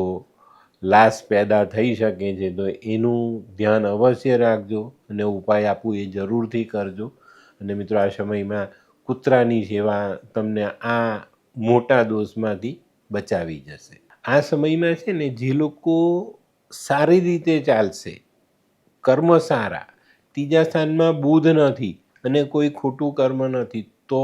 લાશ પેદા થઈ શકે છે. તો એનું ધ્યાન અવશ્ય રાખજો અને ઉપાય આપું એ જરૂરથી કરજો. અને મિત્રો આ સમયમાં કૂતરાની સેવા તમને આ મોટા દોષમાંથી બચાવી જશે. આ સમયમાં છે ને, જે લોકો સારી રીતે ચાલશે, કર્મ સારા, 3જા સ્થાનમાં બુધ નથી અને કોઈ ખોટું કર્મ નથી, તો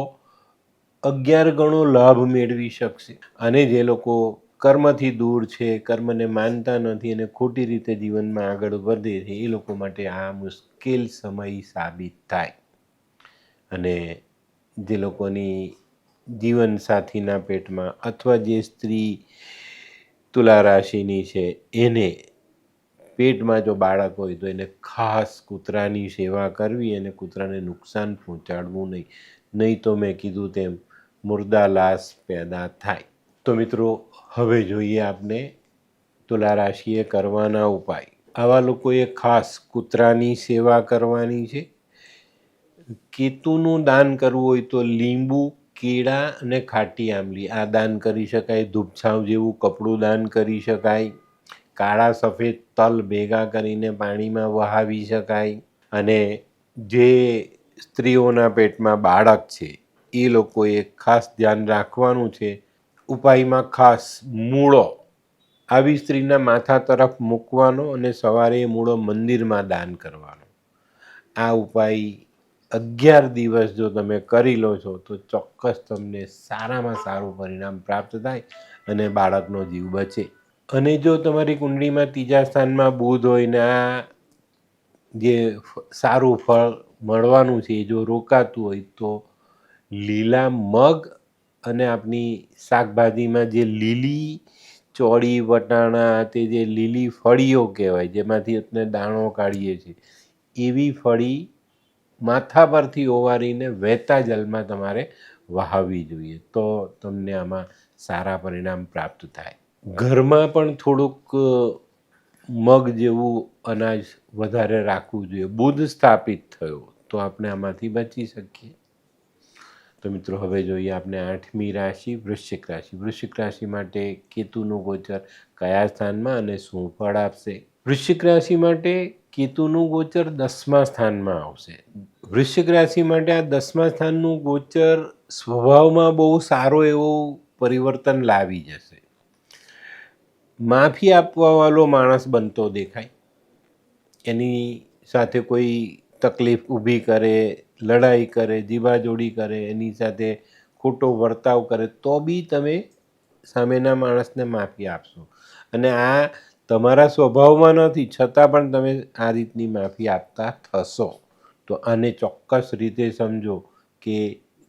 11 ગણો લાભ મેળવી શકશે. અને જે લોકો કર્મથી દૂર છે, કર્મને માનતા નથી અને ખોટી રીતે જીવનમાં આગળ વધે છે, એ લોકો માટે આ મુશ્કેલ સમય સાબિત થાય. અને જે લોકોની જીવનસાથીના પેટમાં અથવા જે સ્ત્રી તુલા રાશિની છે એને પેટમાં જો બાળક હોય તો એને ખાસ કૂતરાની સેવા કરવી અને કૂતરાને નુકસાન પહોંચાડવું નહીં, નહીં તો મેં કીધું તેમ મુર્દા લાશ પેદા થાય. તો મિત્રો હવે જોઈએ આપણે તુલા રાશિએ કરવાના ઉપાય. આવા લોકોએ ખાસ કૂતરાની સેવા કરવાની છે. કેતુનું દાન કરવું હોય તો લીંબુ, કેળા અને ખાટી આંબલી આ દાન કરી શકાય. ધૂપછાંવ જેવું કપડું દાન કરી શકાય. કાળા સફેદ તલ ભેગા કરીને પાણીમાં વહાવી શકાય. અને જે સ્ત્રીઓના પેટમાં બાળક છે એ લોકોએ ખાસ ધ્યાન રાખવાનું છે. ઉપાયમાં ખાસ મૂળો આવી સ્ત્રીના માથા તરફ મૂકવાનો અને સવારે એ મૂળો મંદિરમાં દાન કરવાનો. આ ઉપાય 11 દિવસ જો તમે કરી લો છો તો ચોક્કસ તમને સારામાં સારું પરિણામ પ્રાપ્ત થાય અને બાળકનો જીવ બચે. અને જો તમારી કુંડળીમાં 3જા સ્થાનમાં બુધ હોય ને આ જે સારું ફળ મળવાનું છે એ જો રોકાતું હોય તો લીલા મગ અને આપણી શાકભાજીમાં જે લીલી ચોળી, વટાણા, તે જે લીલી ફળીઓ કહેવાય, જેમાંથી આપણે દાણો કાઢીએ છીએ, એવી ફળી માથા પરથી ઓવારીને વહેતા જલમાં તમારે વહાવવી જોઈએ, તો તમને આમાં સારા પરિણામ પ્રાપ્ત થાય. ઘરમાં પણ થોડુંક મગ જેવું અનાજ વધારે રાખવું જોઈએ. બુધ સ્થાપિત થયો તો આપણે આમાંથી બચી શકીએ. તો મિત્રો હવે જોઈએ આપણે 8મી રાશિ વૃશ્ચિક રાશિ. વૃશ્ચિક રાશિ માટે કેતુનું ગોચર કયા સ્થાનમાં અને શું ફળ આપશે? વૃશ્ચિક રાશિ માટે કેતુનું ગોચર 10મા સ્થાનમાં આવશે. વૃશ્ચિક રાશિ માટે આ 10મા સ્થાનનું ગોચર સ્વભાવમાં બહુ સારો એવો પરિવર્તન લાવી જશે. માફી આપવાવાળો માણસ બનતો દેખાય. એની સાથે કોઈ તકલીફ ઊભી કરે, લડાઈ કરે, જીવાજોડી કરે, એની સાથે ખોટો વર્તાવ કરે તો બી તમે સામેના માણસને માફી આપશો. અને આ તમારા સ્વભાવમાં નથી, છતાં પણ તમે આ રીતની માફી આપતા થશો. તો આને ચોક્કસ રીતે સમજો કે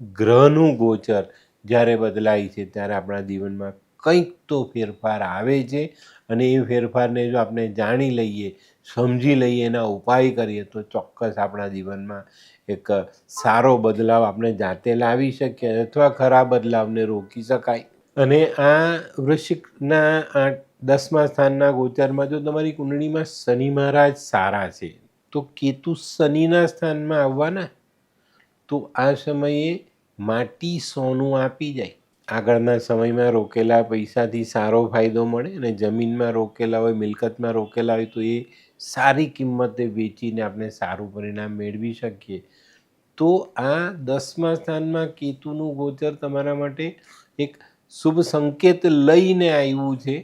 ગ્રહનું ગોચર જ્યારે બદલાય છે ત્યારે આપણા જીવનમાં કંઈક તો ફેરફાર આવે છે, અને એ ફેરફારને જો આપણે જાણી લઈએ, સમજી લઈએ, એના ઉપાય કરીએ તો ચોક્કસ આપણા જીવનમાં એક સારો બદલાવ આપણે જાતે લાવી શકીએ, અથવા ખરાબ બદલાવને રોકી શકાય. અને આ વૃશ્ચિકના આ 10મા સ્થાનના ગોચરમાં જો તમારી કુંડળીમાં શનિ મહારાજ સારા છે તો કેતુ શનિના સ્થાનમાં આવવાના, તો આ સમયે માટી સોનું આપી જાય. આગળના સમયમાં રોકેલા પૈસાથી સારો ફાયદો મળે, અને જમીનમાં રોકેલા હોય, મિલકતમાં રોકેલા હોય તો એ સારી કિંમતે વેચીને આપણે સારું પરિણામ મેળવી શકીએ. તો આ 10મા સ્થાનમાં કેતુનું ગોચર તમારા માટે એક શુભ સંકેત લઈને આવ્યું છે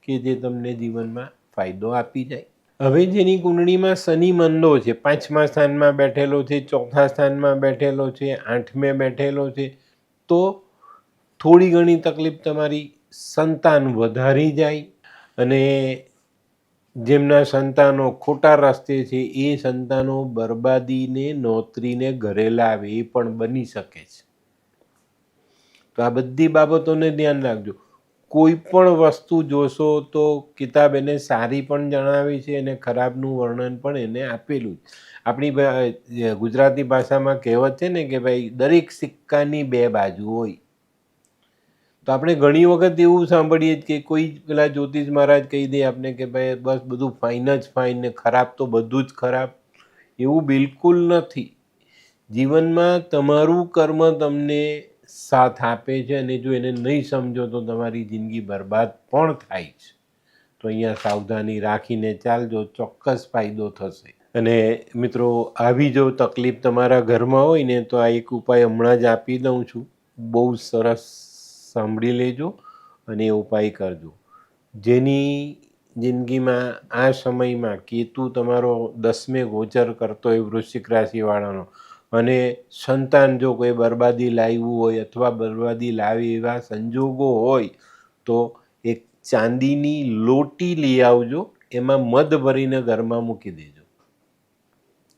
કે જે તમને જીવનમાં ફાયદો આપી જાય. હવે જેની કુંડળીમાં શનિ મંદો છે, 5મા સ્થાનમાં બેઠેલો છે, 4થા સ્થાનમાં બેઠેલો છે, 8મે બેઠેલો છે, તો થોડી ઘણી તકલીફ તમારી સંતાન વધારી જાય, અને જેમના સંતાનો ખોટા રસ્તે છે એ સંતાનો બરબાદીને નોતરીને ઘરે લાવે, એ પણ બની શકે છે. તો આ બધી બાબતોને ધ્યાન રાખજો. કોઈ પણ વસ્તુ જોશો તો કિતાબ એને સારી પણ જણાવે છે અને ખરાબનું વર્ણન પણ એને આપેલું છે. આપણી ગુજરાતી ભાષામાં કહેવત છે ને કે ભાઈ દરેક સિક્કાની 2 બાજુ હોય. તો આપણે ઘણી વખત એવું સાંભળીએ કે કોઈ પેલા જ્યોતિષ મહારાજ કહી દે આપણે કે ભાઈ બસ બધું ફાઇન જ ફાઇન ને ખરાબ તો બધું જ ખરાબ. એવું બિલકુલ નથી. જીવનમાં તમારું કર્મ તમને સાથ આપે છે, અને જો એને નહીં સમજો તો તમારી જિંદગી બરબાદ પણ થાય છે. તો અહીંયા સાવધાની રાખીને ચાલજો, ચોક્કસ ફાયદો થશે. અને મિત્રો, આવી જો તકલીફ તમારા ઘરમાં હોય ને તો આ એક ઉપાય હમણાં જ આપી દઉં છું, બહુ સરસ, સાંભળી લેજો અને એ ઉપાય કરજો. જેની જિંદગીમાં આ સમયમાં કેતુ તમારો 10મે ગોચર કરતો હોય વૃશ્ચિક રાશિવાળાનો, અને સંતાન જો કોઈ બરબાદી લાવ્યું હોય અથવા બરબાદી લાવે એવા સંજોગો હોય તો એક ચાંદીની લોટી લઈ આવજો, એમાં મધ ભરીને ઘરમાં મૂકી દેજો.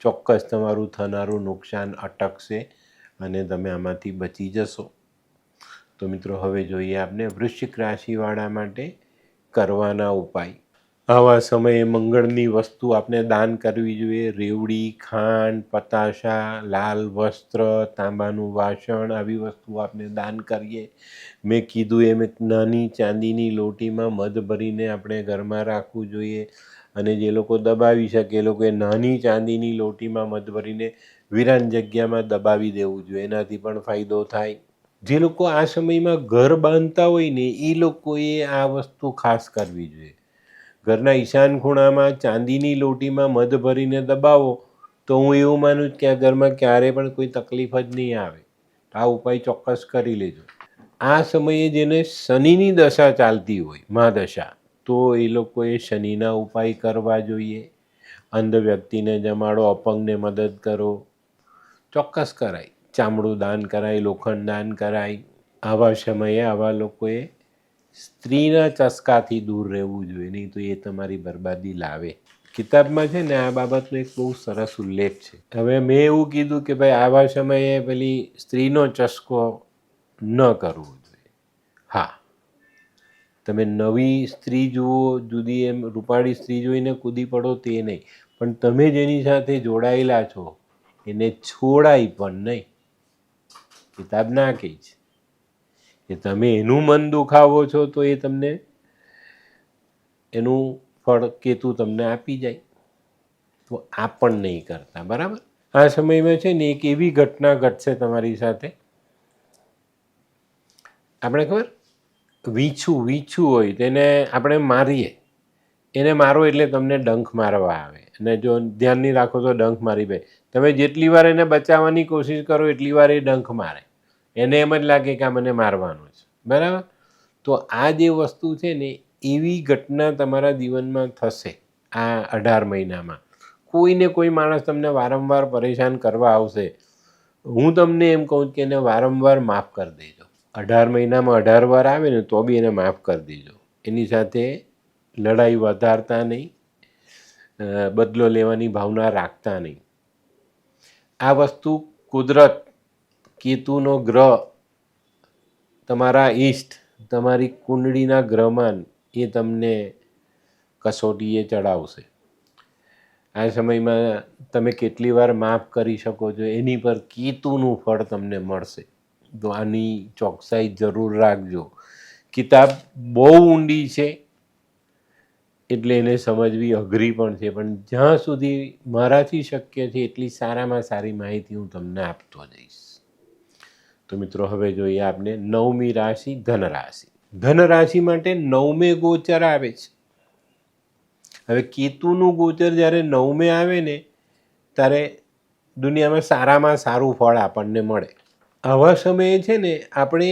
ચોક્કસ તમારું થનારું નુકસાન અટકશે અને તમે આમાંથી બચી જશો. તો મિત્રો, હવે જોઈએ આપણે વૃશ્ચિક રાશિવાળા માટે કરવાના ઉપાય. આવા સમયે મંગળની વસ્તુ આપણે દાન કરવી જોઈએ. રેવડી, ખાંડ, પતાશા, લાલ વસ્ત્ર, તાંબાનું વાસણ, આવી વસ્તુ આપણે દાન કરીએ. મેં કીધું એમ એક નાની ચાંદીની લોટીમાં મધ ભરીને આપણે ઘરમાં રાખવું જોઈએ. અને જે લોકો દબાવી શકે એ લોકોએ નાની ચાંદીની લોટીમાં મધ ભરીને વિરાન જગ્યામાં દબાવી દેવું જોઈએ, એનાથી પણ ફાયદો થાય. જે લોકો આ સમયમાં ઘર બાંધતા હોય ને એ લોકોએ આ વસ્તુ ખાસ કરવી જોઈએ. ઘરના ઈશાન ખૂણામાં ચાંદીની લોટીમાં મધ ભરીને દબાવો તો હું એવું માનું કે આ ઘરમાં ક્યારે પણ કોઈ તકલીફ જ નહીં આવે. આ ઉપાય ચોક્કસ કરી લેજો. આ સમયે જેને શનિની દશા ચાલતી હોય, મહાદશા, તો એ લોકોએ શનિના ઉપાય કરવા જોઈએ. અંધ વ્યક્તિને જમાડો, અપંગને મદદ કરો, ચોક્કસ કરાય. ચામડું દાન કરાય, લોખંડ દાન કરાય. આવા સમયે આવા લોકોએ સ્ત્રીના ચસ્કાથી દૂર રહેવું જોઈએ, નહીં તો એ તમારી બરબાદી લાવે. કિતાબમાં છે ને આ બાબતનો એક બહુ સરસ ઉલ્લેખ છે. હવે મેં એવું કીધું કે ભાઈ આવા સમયે પેલી સ્ત્રીનો ચસ્કો ન કરવો જોઈએ. હા, તમે નવી સ્ત્રી જુઓ, જુદી એમ રૂપાળી સ્ત્રી જોઈને કૂદી પડો તે નહીં, પણ તમે જેની સાથે જોડાયેલા છો એને છોડાય પણ નહીં. કિતાબ ના કહે છે કે તમે એનું મન દુખાવો છો તો એ તમને એનું ફળ કેતુ તમને આપી જાય. તો આ પણ નહીં કરતા, બરાબર? આ સમયમાં છે ને એક એવી ઘટના ઘટશે તમારી સાથે. આપણે ખબર, વીછું હોય તેને આપણે મારીએ, એને મારો એટલે તમને ડંખ મારવા આવે, અને જો ધ્યાન નહીં રાખો તો ડંખ મારી ભાઈ. તમે જેટલી વાર એને બચાવવાની કોશિશ કરો એટલી વાર એ ડંખ મારે, એને એમ જ લાગે કે આ મને મારવાનું છે, બરાબર? તો આ જે વસ્તુ છે ને એવી ઘટના તમારા જીવનમાં થશે આ 18 મહિનામાં. કોઈને કોઈ માણસ તમને વારંવાર પરેશાન કરવા આવશે. હું તમને એમ કહું કે એને વારંવાર માફ કરી દેજો. 18 મહિનામાં 18 વાર આવે ને તો બી એને માફ કરી દેજો. એની સાથે લડાઈ વધારતા નહીં, બદલો લેવાની ભાવના રાખતા નહીં. આ વસ્તુ કુદરત કેતુનો ગ્રહ તમારા ઈષ્ટ તમારી કુંડળીના ગ્રહમાન એ તમને કસોટીએ ચડાવશે. આ સમયમાં તમે કેટલી વાર માફ કરી શકો છો એની પર કેતુનું ફળ તમને મળશે. તો આની ચોકસાઈ જરૂર રાખજો. કિતાબ બહુ ઊંડી છે એટલે એને સમજવી અઘરી પણ છે, પણ જ્યાં સુધી મારાથી શક્ય છે એટલી સારામાં સારી માહિતી હું તમને આપતો જઈશ. તો મિત્રો હવે જોઈએ આપણે 9મી રાશિ ધનરાશિ. ધનરાશિ માટે 9મે ગોચર આવે છે. હવે કેતુનું ગોચર જ્યારે 9મે આવે ને ત્યારે દુનિયામાં સારામાં સારું ફળ આપણને મળે. આવા સમયે છે ને આપણે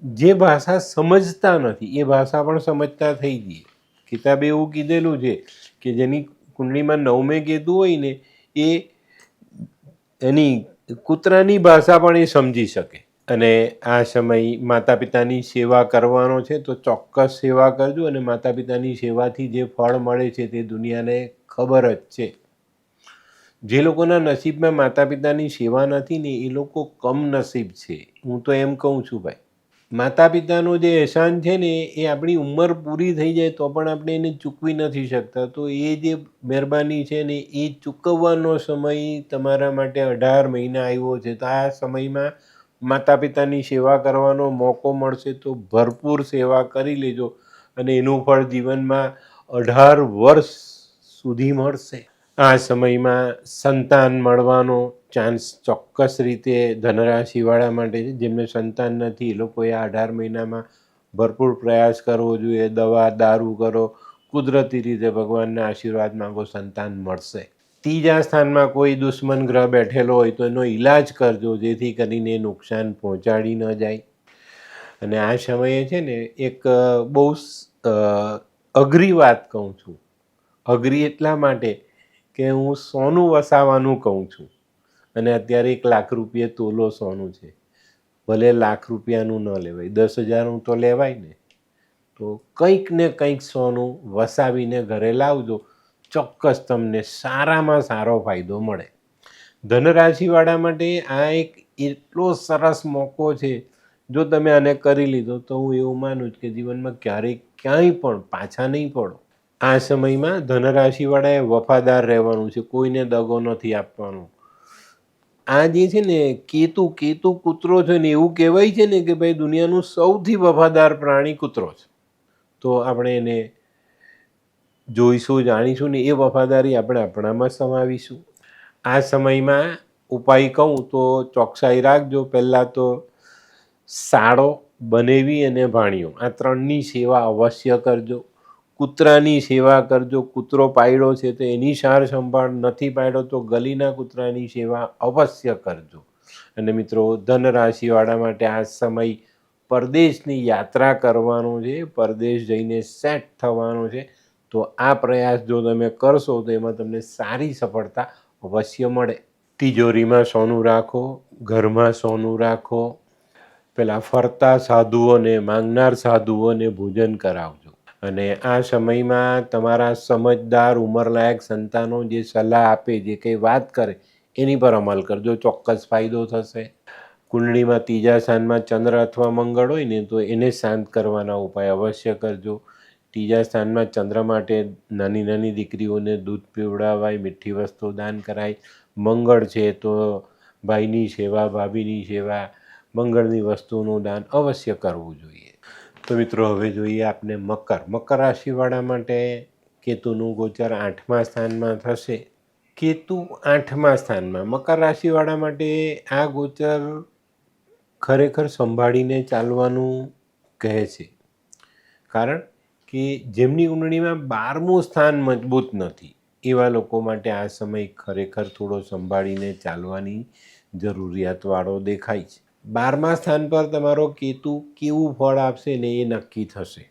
જે ભાષા સમજતા નથી એ ભાષા પણ સમજતા થઈ જઈએ. કિતાબે એવું કીધેલું છે કે જેની કુંડળીમાં 9મે કેતુ હોય ને એ એની કૂતરાની ભાષા પણ એ સમજી શકે. અને આ સમય માતા પિતાની સેવા કરવાનો છે તો ચોક્કસ સેવા કરજો. અને માતા પિતાની સેવાથી જે ફળ મળે છે તે દુનિયાને ખબર જ છે. જે લોકોના નસીબમાં માતા પિતાની સેવા નથી ને એ લોકો કમ નસીબ છે. હું તો એમ કહું છું ભાઈ, માતા પિતાનો જે એહસાન છે ને એ આપણી ઉંમર પૂરી થઈ જાય તો પણ આપણે એને ચૂકવી નથી શકતા. તો એ જે મહેરબાની છે ને એ ચૂકવવાનો સમય તમારા માટે 18 મહિના આવ્યો છે. તો આ સમયમાં માતા પિતાની સેવા કરવાનો મોકો મળશે તો ભરપૂર સેવા કરી લેજો અને એનું ફળ જીવનમાં 18 વર્ષ સુધી મળશે. આ સમયમાં સંતાન મળવાનો ચાન્સ ચોક્કસ રીતે ધનરાશિવાળા માટે છે. જેમને સંતાન નથી એ લોકોએ આ 18 મહિનામાં ભરપૂર પ્રયાસ કરવો જોઈએ. દવા દારૂ કરો, કુદરતી રીતે ભગવાનના આશીર્વાદ માંગો, સંતાન મળશે. 3જા સ્થાનમાં કોઈ દુશ્મન ગ્રહ બેઠેલો હોય તો એનો ઈલાજ કરજો જેથી કરીને નુકસાન પહોંચાડી ન જાય. અને આ સમયે છે ને એક બહુ અઘરી વાત કહું છું. અઘરી એટલા માટે કે હું સોનું વસાવવાનું કહું છું. અને અત્યારે 1 લાખ રૂપિયા તોલો સોનું છે. ભલે ₹1,00,000 ન લેવાય, 10,000 તો લેવાય ને. તો કંઈક ને કંઈક સોનું વસાવીને ઘરે લાવજો, ચોક્કસ તમને સારામાં સારો ફાયદો મળે. ધનરાશિવાળા માટે આ એક એટલો સરસ મોકો છે. જો તમે આને કરી લીધો તો હું એવું માનું છું કે જીવનમાં ક્યારેય ક્યાંય પણ પાછા નહીં પડો. આ સમયમાં ધનરાશિવાળાએ વફાદાર રહેવાનું છે, કોઈને દગો નથી આપવાનો. આ જે છે ને કેતુ કૂતરો છે ને એવું કહેવાય છે ને કે ભાઈ દુનિયાનું સૌથી વફાદાર પ્રાણી કૂતરો છે. તો આપણે એને જોઈશું, જાણીશું ને એ વફાદારી આપણે આપણામાં સમાવીશું. આ સમયમાં ઉપાય કહું તો ચોકસાઈ રાખજો. પહેલાં તો સાળો, બનેવી અને ભાણિયો આ 3ની સેવા અવશ્ય કરજો. કૂતરાની સેવા કરજો. કૂતરો પાળ્યો છે તો એની સાર સંભાળ, નથી પાળ્યો તો ગલીના કૂતરાની સેવા અવશ્ય કરજો. અને મિત્રો ધનરાશિવાળા માટે આ સમય પરદેશની યાત્રા કરવાનો છે, પરદેશ જઈને સેટ થવાનો છે. તો આ પ્રયાસ જો તમે કરશો તો એમાં તમને સારી સફળતા અવશ્ય મળે. તિજોરીમાં સોનું રાખો, ઘરમાં સોનું રાખો. પેલા ફરતા સાધુઓને, માંગનાર સાધુઓને ભોજન કરાવજો. અને આ સમયમાં તમારા સમજદાર ઉંમરલાયક સંતાનો જે સલાહ આપે, જે કંઈ વાત કરે એની પર અમલ કરજો, ચોક્કસ ફાયદો થશે. કુંડળીમાં 3જા સ્થાનમાં ચંદ્ર અથવા મંગળ હોય ને તો એને શાંત કરવાના ઉપાય અવશ્ય કરજો. 3જા સ્થાનમાં ચંદ્ર માટે નાની નાની દીકરીઓને દૂધ પીવડાવાય, મીઠી વસ્તુ દાન કરાય. મંગળ છે તો ભાઈની સેવા, ભાભીની સેવા, મંગળની વસ્તુનું દાન અવશ્ય કરવું જોઈએ. તો મિત્રો હવે જોઈએ આપણે મકર રાશિવાળા માટે કેતુનું ગોચર 8મા સ્થાનમાં થશે. કેતુ 8મા સ્થાનમાં મકર રાશિવાળા માટે આ ગોચર ખરેખર સંભાળીને ચાલવાનું કહે છે. કારણ કે જેમની કુંડળીમાં 12મું સ્થાન મજબૂત નથી એવા લોકો માટે આ સમય ખરેખર થોડો સંભાળીને ચાલવાની જરૂરિયાતવાળો દેખાય છે. 12મા સ્થાન પર તમારો કેતુ કેવું ફળ આપશે ને એ નક્કી થશે.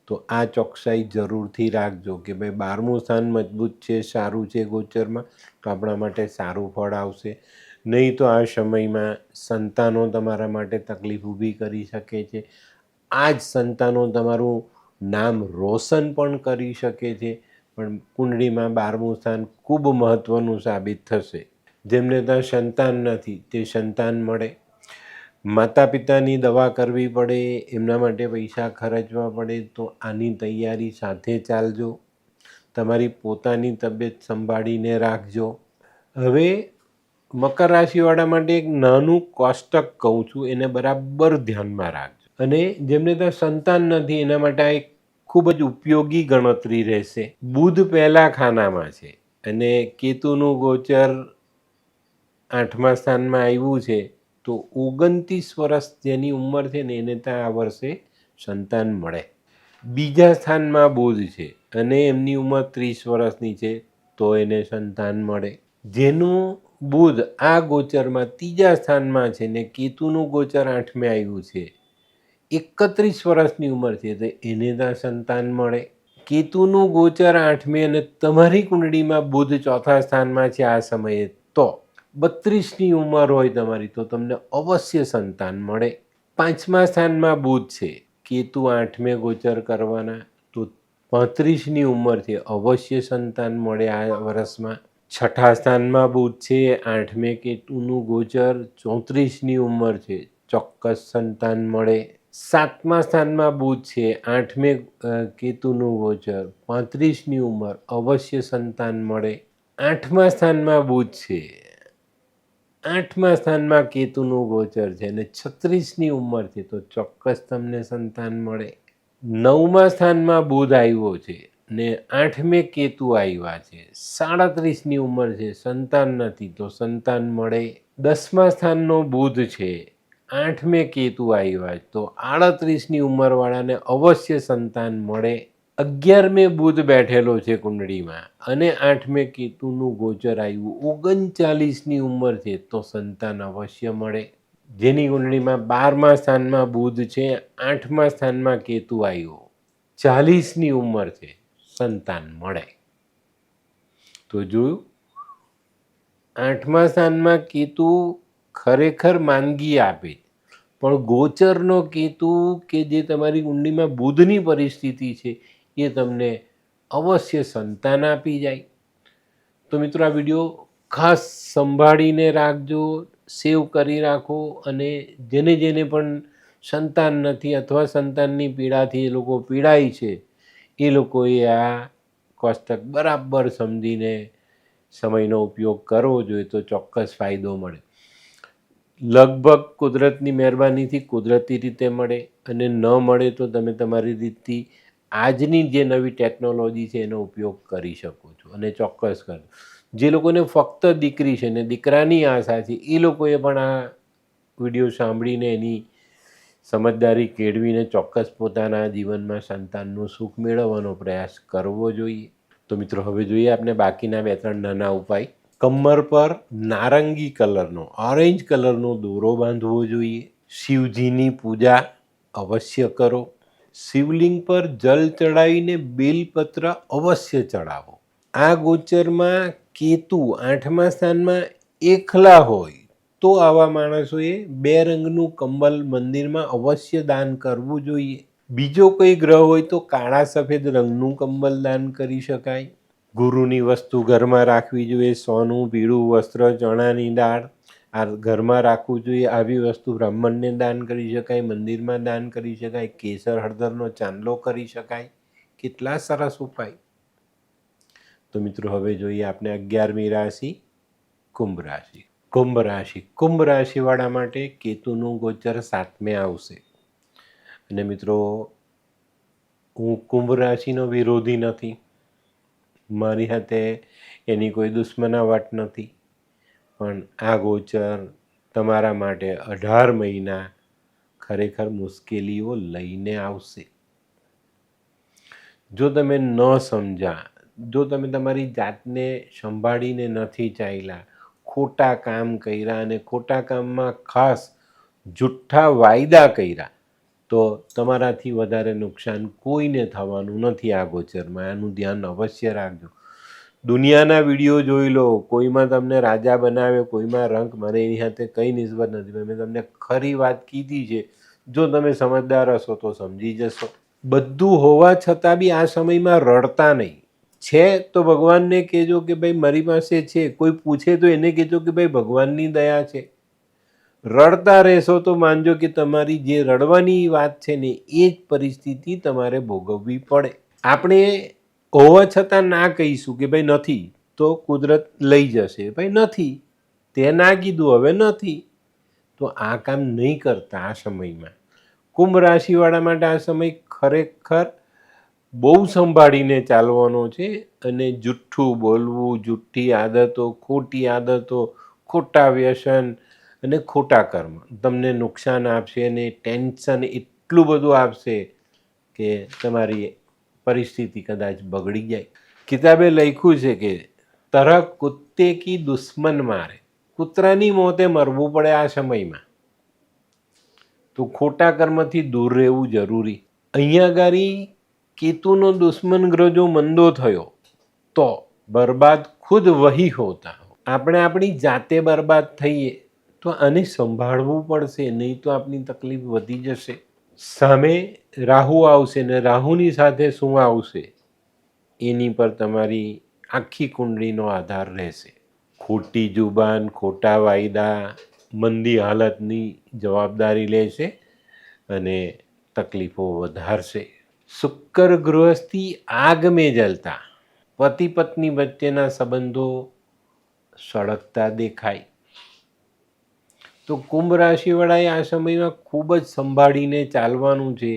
તો આ ચોકસાઈ જરૂરથી રાખજો કે ભાઈ 12મું સ્થાન મજબૂત છે, સારું છે ગોચરમાં, તો આપણા માટે સારું ફળ આવશે. નહીં તો આ સમયમાં સંતાનો તમારા માટે તકલીફ ઊભી કરી શકે છે. આ જ સંતાનો તમારું નામ રોશન પણ કરી શકે છે. પણ કુંડળીમાં 12મું સ્થાન ખૂબ મહત્ત્વનું સાબિત થશે. જેમને ત્યાં સંતાન નથી તે સંતાન મળે, માતા પિતાની દવા કરવી પડે, એમના માટે પૈસા ખર્ચવા પડે, તો આની તૈયારી સાથે ચાલજો. તમારી પોતાની તબિયત સંભાળીને રાખજો. હવે મકર રાશિવાળા માટે એક નાનું કોષ્ટક કહું છું, એને બરાબર ધ્યાનમાં રાખજો. અને જેમને ત્યાં સંતાન નથી એના માટે આ એક ખૂબ જ ઉપયોગી ગણતરી રહેશે. બુધ પહેલા ખાનામાં છે અને કેતુનું ગોચર 8મા સ્થાનમાં આવ્યું છે, તો 29 વર્ષ જેની ઉંમર છે ને એને ત્યાં આ વર્ષે સંતાન મળે. બીજા સ્થાનમાં બુધ છે અને એમની ઉંમર 30 વર્ષની છે, તો એને સંતાન મળે. જેનું બુધ આ ગોચરમાં 3જા સ્થાનમાં છે ને કેતુનું ગોચર 8મે આવ્યું છે, 31 વર્ષની ઉંમર છે, તો એને ત્યાં સંતાન મળે. કેતુનું ગોચર 8મે અને તમારી કુંડળીમાં બુધ 4થા સ્થાનમાં છે આ સમયે, તો 32ની ઉંમર હોય તમારી, તો તમને અવશ્ય સંતાન મળે. 5મા સ્થાનમાં બુધ છે, કેતુ 8મે ગોચર કરવાના, તો 35ની ઉંમર છે, અવશ્ય સંતાન મળે આ વર્ષમાં. 6ઠા સ્થાનમાં બુધ છે, 8મે કેતુનું ગોચર, 34ની ઉંમર છે, ચોક્કસ સંતાન મળે. 7મા સ્થાનમાં બુધ છે, 8મે કેતુનું ગોચર, 35ની ઉંમર, અવશ્ય સંતાન મળે. 8મા સ્થાનમાં બુધ છે, 8મા સ્થાનમાં કેતુનું ગોચર છે અને 36ની ઉંમર છે, તો ચોક્કસ તમને સંતાન મળે. 9મા સ્થાનમાં બુધ આવ્યો છે ને 8મે કેતુ આવ્યા છે, 37ની ઉંમર છે, સંતાન નથી, તો સંતાન મળે. 10મા સ્થાનનો બુધ છે, 8મે કેતુ આવ્યા, તો 38ની ઉંમરવાળાને અવશ્ય સંતાન મળે. 11મે બુધ બેઠેલો છે કુંડળીમાં અને 8મે કેતુનું ગોચર આવ્યું, 39ની ઉંમર છે, તો સંતાન અવશ્ય મળે. જેની કુંડળીમાં 12મા સ્થાનમાં બુધ છે, 8મા સ્થાનમાં કેતુ આવ્યો, 40ની ઉંમર છે, સંતાન મળે. તો જોયું, 8મા સ્થાનમાં કેતુ ખરેખર માંદગી આપે, પણ ગોચરનો કેતુ કે જે તમારી કુંડળીમાં બુધની પરિસ્થિતિ છે એ તમને અવશ્ય સંતાન આપી જાય. તો મિત્રો આ વિડીયો ખાસ સંભાળીને રાખજો, સેવ કરી રાખો, અને જેને જેને પણ સંતાન નથી અથવા સંતાનની પીડાથી એ લોકો પીડાય છે એ લોકોએ આ કોષ્ટક બરાબર સમજીને સમયનો ઉપયોગ કરવો જોઈએ, તો ચોક્કસ ફાયદો મળે. લગભગ કુદરતની મહેરબાનીથી કુદરતી રીતે મળે, અને ન મળે તો તમે તમારી રીતથી આજની જે નવી ટેકનોલોજી છે એનો ઉપયોગ કરી શકો છો, અને ચોક્કસ કરો. જે લોકોને ફક્ત દીકરી છે ને દીકરાની આશા છે એ લોકોએ પણ આ વિડીયો સાંભળીને એની સમજદારી કેળવીને ચોક્કસ પોતાના જીવનમાં સંતાનનું સુખ મેળવવાનો પ્રયાસ કરવો જોઈએ. તો મિત્રો હવે જોઈએ આપણે બાકીના 2-3 નાના ઉપાય. કમર પર નારંગી કલરનો, ઓરેન્જ કલરનો દોરો બાંધવો જોઈએ. શિવજીની પૂજા અવશ્ય કરો. શિવલિંગ પર જલ ચડાવીને બેલપત્ર અવશ્ય ચડાવો. આ ગોચરમાં કેતુ 8મા સ્થાનમાં એકલા હોય તો આવા માણસોએ 2 રંગનું કંબલ મંદિરમાં અવશ્ય દાન કરવું જોઈએ. બીજો કોઈ ગ્રહ હોય તો કાળા સફેદ રંગનું કંબલ દાન કરી શકાય. ગુરુની વસ્તુ ઘરમાં રાખવી જોઈએ. સોનું, પીળું વસ્ત્ર, ચણાની દાળ આ ઘરમાં રાખવું જોઈએ. આવી વસ્તુ બ્રાહ્મણને દાન કરી શકાય, મંદિરમાં દાન કરી શકાય, કેસર હળદરનો ચાંદલો કરી શકાય. કેટલા સરસ ઉપાય. તો મિત્રો હવે જોઈએ આપણે 11મી રાશિ, કુંભ રાશિ. કુંભ રાશિવાળા માટે કેતુનું ગોચર 7મે આવશે. અને મિત્રો હું કુંભ રાશિનો વિરોધી નથી, મારી સાથે એની કોઈ દુશ્મનાવટ નથી, પણ આ ગોચર તમારા માટે 18 મહિના ખરેખર મુશ્કેલીઓ લઈને આવશે. જો તમે ન સમજ્યા, જો તમે તમારી જાતને સંભાળીને નથી ચાલ્યા, ખોટા કામ કર્યા, અને ખોટા કામમાં ખાસ જુઠ્ઠા વાયદા કર્યા, તો તમારાથી વધારે નુકસાન કોઈને થવાનું નથી આ ગોચરમાં. આનું ધ્યાન અવશ્ય રાખજો. દુનિયાના વિડીયો જોઈ લો, કોઈમાં તમને રાજા બનાવે, કોઈમાં રંક મારે, એની સાથે કંઈ નિસ્બત નથી. મેં તમને ખરી વાત કીધી છે, જો તમે સમજદાર હશો તો સમજી જશો. બધું હોવા છતાં બી આ સમયમાં રડતા નહીં. છે તો ભગવાનને કહેજો કે ભાઈ મારી પાસે છે, કોઈ પૂછે તો એને કહેજો કે ભાઈ ભગવાનની દયા છે. રડતા રહેશો તો માનજો કે તમારી જે રડવાની વાત છે ને એ જ પરિસ્થિતિ તમારે ભોગવવી પડે. આપણે હોવા છતાં ના કહીશું કે ભાઈ નથી તો કુદરત લઈ જશે. ભાઈ નથી, તે ના કીધું, હવે નથી, તો આ કામ નહીં કરતા આ સમયમાં. કુંભ રાશિવાળા માટે આ સમય ખરેખર બહુ સંભાળીને ચાલવાનો છે. અને જુઠ્ઠું બોલવું, જુઠ્ઠી આદતો, ખોટી આદતો, ખોટા વ્યસન અને ખોટા કર્મ તમને નુકસાન આપશે અને ટેન્શન એટલું બધું આપશે કે તમારી પરિસ્થિતિ કદાચ બગડી જાય. કિતાબે લખ્યું છે કે તરહ કુત્તે કી દુશ્મન મારે, કૂતરાની મોતે મરવું પડે આ સમયમાં. તો ખોટા કર્મથી દૂર રહેવું જરૂરી. અહીંયા ગાડી કેતુનો દુશ્મન ગ્રહ જો મંદો થયો તો બરબાદ ખુદ વહી હોતા હો. આપણે આપણી જાતે બરબાદ થઈએ તો આને સંભાળવું પડશે, નહીં તો આપણી તકલીફ વધી જશે. સામે રાહુ આવશે ને રાહુની સાથે શું આવશે એની પર તમારી આખી કુંડળીનો આધાર રહેશે. ખોટી જુબાન, ખોટા વાયદા, મંદી હાલતની જવાબદારી લેશે અને તકલીફો વધારશે. શુક્ર ગૃહસ્થી આગ મેં જલતા, પતિ પત્ની વચ્ચેના સંબંધો સળગતા દેખાય. તો કુંભ રાશિવાળાએ આ સમયમાં ખૂબ જ સંભાળીને ચાલવાનું છે,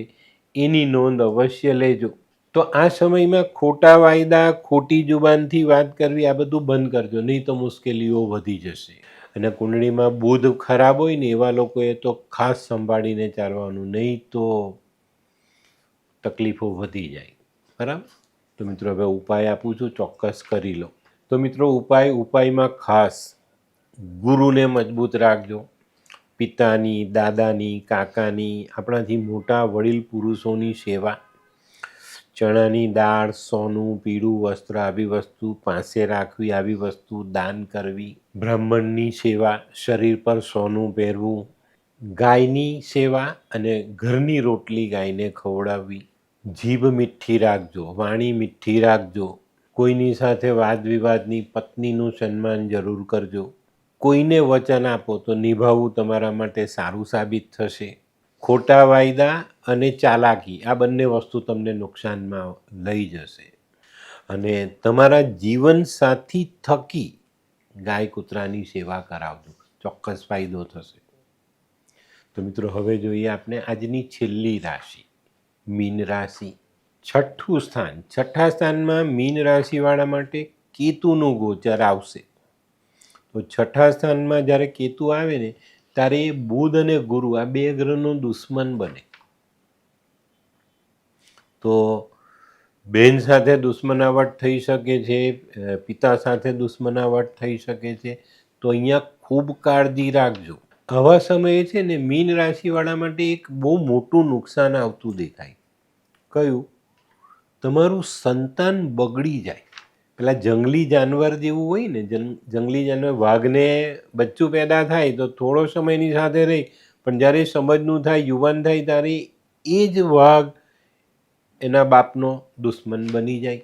એની નોંધ અવશ્ય લેજો. તો આ સમયમાં ખોટા વાયદા, ખોટી જુબાનથી વાત કરવી, આ બધું બંધ કરજો, નહીં તો મુશ્કેલીઓ વધી જશે. અને કુંડળીમાં બુધ ખરાબ હોય ને એવા લોકોએ તો ખાસ સંભાળીને ચાલવાનું, નહીં તો તકલીફો વધી જાય. બરાબર? તો મિત્રો હવે ઉપાય આપું છું, ચોક્કસ કરી લો. તો મિત્રો ઉપાયમાં ખાસ ગુરુને મજબૂત રાખજો. પિતાની, દાદાની, કાકાની, આપણાથી મોટા વડીલ પુરુષોની સેવા. ચણાની દાળ, સોનું, પીળું વસ્ત્ર, આવી વસ્તુ પાસે રાખવી, આવી વસ્તુ દાન કરવી. બ્રાહ્મણની સેવા, શરીર પર સોનું પહેરવું. ગાયની સેવા અને ઘરની રોટલી ગાયને ખવડાવવી. જીભ મીઠી રાખજો, વાણી મીઠી રાખજો. કોઈની સાથે વાદ વિવાદની, પત્નીનું સન્માન જરૂર કરજો. કોઈને વચન આપો તો નિભાવવું તમારા માટે સારું સાબિત થશે. ખોટા વાયદા અને ચાલાકી, આ બંને વસ્તુ તમને નુકસાનમાં લઈ જશે. અને તમારા જીવનસાથી થકી ગાય કૂતરાની સેવા કરાવજો, ચોક્કસ ફાયદો થશે. તો મિત્રો હવે જોઈએ આપણે આજની છેલ્લી રાશિ, મીન રાશિ. છઠ્ઠા સ્થાનમાં મીન રાશિવાળા માટે કેતુનું ગોચર આવશે. તો છઠ્ઠા સ્થાનમાં જ્યારે કેતુ આવે ને ત્યારે બુધ અને ગુરુ આ બે ગ્રહનો દુશ્મન બને. તો બેન સાથે દુશ્મનાવટ થઈ શકે છે, પિતા સાથે દુશ્મનાવટ થઈ શકે છે. તો અહીંયા ખૂબ કાળજી રાખજો. આવા સમયે છે ને મીન રાશિવાળા માટે એક બહુ મોટું નુકસાન આવતું દેખાય. કયું? તમારું સંતાન બગડી જાય. પેલા જંગલી જાનવર જેવું હોય ને, જંગલી જાનવર, વાઘને બચ્ચું પેદા થાય તો થોડો સમયની સાથે રહી, પણ જ્યારે સમજનું થાય, યુવાન થાય, ત્યારે એ જ વાઘ એના બાપનો દુશ્મન બની જાય.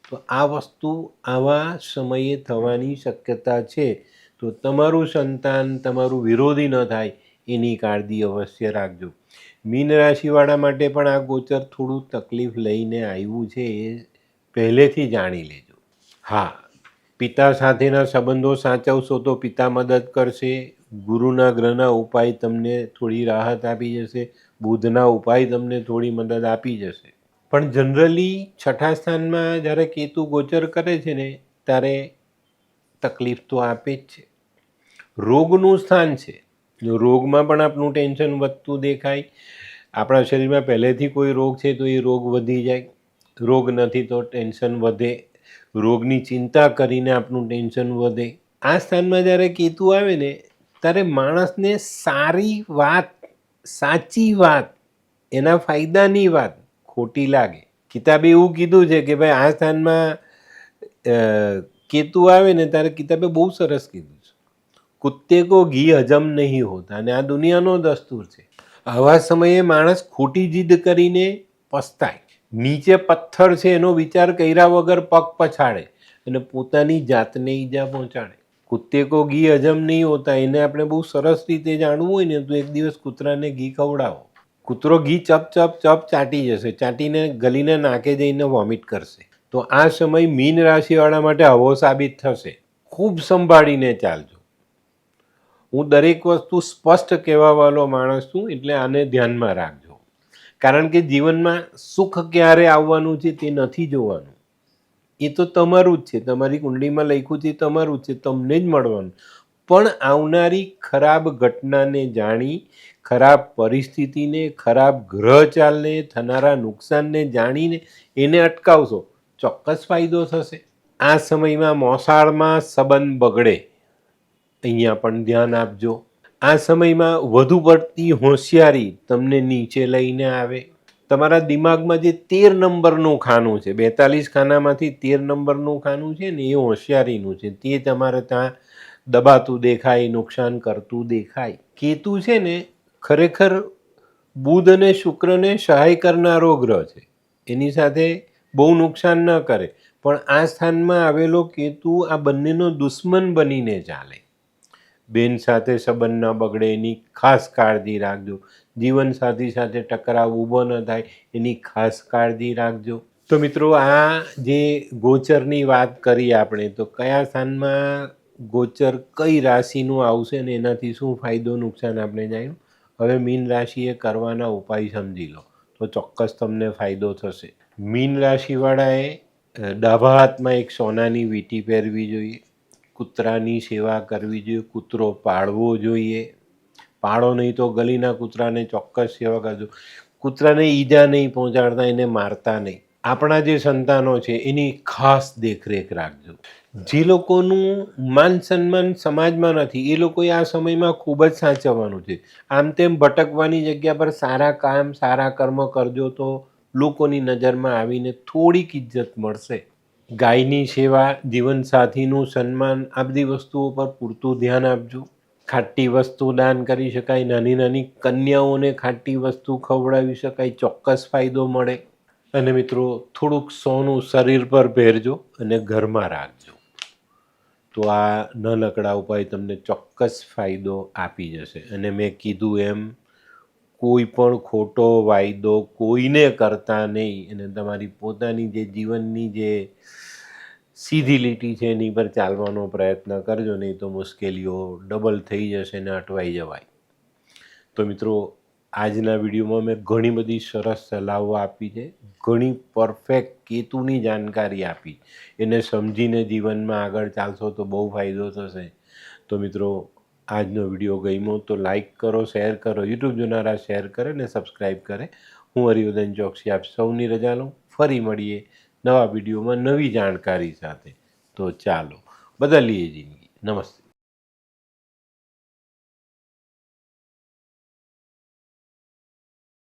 તો આ વસ્તુ આવા સમયે થવાની શક્યતા છે. તો તમારું સંતાન તમારું વિરોધી ન થાય એની કાળજી અવશ્ય રાખજો. મીન રાશિવાળા માટે પણ આ ગોચર થોડું તકલીફ લઈને આવ્યું છે, એ પહેલેથી જાણી લેજો. હા, પિતા સાથેના સંબંધો સાચવશો તો પિતા મદદ કરશે. ગુરુના ગ્રહના ઉપાય તમને થોડી રાહત આપી જશે. બુધના ઉપાય તમને થોડી મદદ આપી જશે. પણ જનરલી છઠ્ઠા સ્થાનમાં જ્યારે કેતુ ગોચર કરે છે ને ત્યારે તકલીફ તો આપે જ છે. રોગનું સ્થાન છે, રોગમાં પણ આપણું ટેન્શન વધતું દેખાય. આપણા શરીરમાં પહેલેથી કોઈ રોગ છે તો એ રોગ વધી જાય, રોગ નથી તો ટેન્શન વધે, રોગની ચિંતા કરીને આપણું ટેન્શન વધે. આ સ્થાનમાં જ્યારે કેતુ આવે ને ત્યારે માણસને સારી વાત, સાચી વાત, એના ફાયદાની વાત ખોટી લાગે. કિતાબે એવું કીધું છે કે ભાઈ આ સ્થાનમાં કેતુ આવે ને ત્યારે કિતાબે બહુ સરસ કીધું છે, કુત્તે કો ઘી હજમ નહીં હોતા. અને આ દુનિયાનો દસ્તુર છે. આવા સમયે માણસ ખોટી જીદ કરીને પસ્તાય. નીચે પથ્થર છે એનો વિચાર કર્યા વગર પગ પછાડે અને પોતાની જાતને ઈજા પહોંચાડે. કુત્તે કો ઘી હજમ નહીં હોતા, એને આપણે બહુ સરસ રીતે જાણવું હોય ને તો એક દિવસ કૂતરાને ઘી ખવડાવો. કૂતરો ઘી ચપ ચપ ચપ ચાટી જશે, ચાટીને ગલીને નાકે જઈને વોમિટ કરશે. તો આ સમય મીન રાશિવાળા માટે આવો સાબિત થશે. ખૂબ સંભાળીને ચાલજો. હું દરેક વસ્તુ સ્પષ્ટ કહેવાવાળો માણસ છું, એટલે આને ધ્યાનમાં રાખજો. કારણ કે જીવનમાં સુખ ક્યારે આવવાનું છે તે નથી જોવાનું, એ તો તમારું જ છે. તમારી કુંડળીમાં લખ્યું છે તમારું જ છે, તમને જ મળવાનું. પણ આવનારી ખરાબ ઘટનાને જાણી, ખરાબ પરિસ્થિતિને, ખરાબ ગ્રહ ચાલને, થનારા નુકસાનને જાણીને એને અટકાવશો, ચોક્કસ ફાયદો થશે. આ સમયમાં મોસાળમાં સંબંધ બગડે, અહીંયા પણ ધ્યાન આપજો. આ સમયમાં વધુ પડતી હોશિયારી તમને નીચે લઈને આવે. તમારા દિમાગમાં જે 13 નંબરનું ખાનું છે, 42 ખાનામાંથી 13 નંબરનું ખાનું છે ને, એ હોશિયારીનું છે. તે તમારે ત્યાં દબાતું દેખાય, નુકસાન કરતું દેખાય. કેતુ છે ને, ખરેખર બુધ અને શુક્રને સહાય કરનારો ગ્રહ છે. એની સાથે બહુ નુકસાન ન કરે, પણ આ સ્થાનમાં આવેલો કેતુ આ બંનેનો દુશ્મન બનીને ચાલે. બેન સાથે સંબંધ ન બગડે એની ખાસ કાળજી રાખજો. જીવનસાથી સાથે ટકરાવ ઊભો ન થાય એની ખાસ કાળજી રાખજો. તો મિત્રો, આ જે ગોચરની વાત કરી આપણે, તો કયા સ્થાનમાં ગોચર કઈ રાશિનું આવશે ને એનાથી શું ફાયદો નુકસાન આપણે જાણ્યું. હવે મીન રાશિએ કરવાના ઉપાય સમજી લો તો ચોક્કસ તમને ફાયદો થશે. મીન રાશિવાળાએ ડાબા હાથમાં એક સોનાની વીંટી પહેરવી જોઈએ. કૂતરાની સેવા કરવી જોઈએ. કૂતરો પાળવો જોઈએ. પાળો નહીં તો ગલીના કૂતરાને ચોક્કસ સેવા કરજો. કૂતરાને ઈજા નહીં પહોંચાડતા, એને મારતા નહીં. આપણા જે સંતાનો છે એની ખાસ દેખરેખ રાખજો. જે લોકોનું માન સન્માન સમાજમાં નથી, એ લોકોએ આ સમયમાં ખૂબ જ સાચવવાનું છે. આમ તેમ ભટકવાની જગ્યા પર સારા કામ, સારા કર્મ કરજો તો લોકોની નજરમાં આવીને થોડીક ઇજ્જત મળશે. ગાયની સેવા, જીવનસાથીનું સન્માન, આ બધી વસ્તુઓ પર પૂરતું ધ્યાન આપજો. ખાટી વસ્તુ દાન કરી શકાય. નાની નાની કન્યાઓને ખાટી વસ્તુ ખવડાવી શકાય, ચોક્કસ ફાયદો મળે. અને મિત્રો, થોડુંક સોનું શરીર પર પહેરજો અને ઘરમાં રાખજો. તો આ નાનકડા ઉપાય તમને ચોક્કસ ફાયદો આપી જશે. અને મેં કીધું એમ કોઈ પણ ખોટો વાયદો કોઈને કરતા નહીં, અને તમારી પોતાની જે જીવનની જે સીધી લીટી છે એની પર ચાલવાનો પ્રયત્ન કરજો, નહીં તો મુશ્કેલીઓ ડબલ થઈ જશે ને અટવાઈ જવાય. તો મિત્રો, આજના વિડીયોમાં મેં ઘણી બધી સરસ સલાહો આપી છે, ઘણી પરફેક્ટ કેતુની જાણકારી આપી. એને સમજીને જીવનમાં આગળ ચાલશો તો બહુ ફાયદો થશે. તો મિત્રો, આજનો વિડીયો ગમ્યો તો લાઈક કરો, શેર કરો. યુટ્યુબ જોનારા શેર કરે ને સબસ્ક્રાઈબ કરે. હું હરિવર્ધન ચોકસી આપ સૌની રજા લઉં. ફરી મળીએ નવા વિડીયોમાં નવી જાણકારી સાથે. તો ચાલો બદલીએ જિંદગી. નમસ્તે.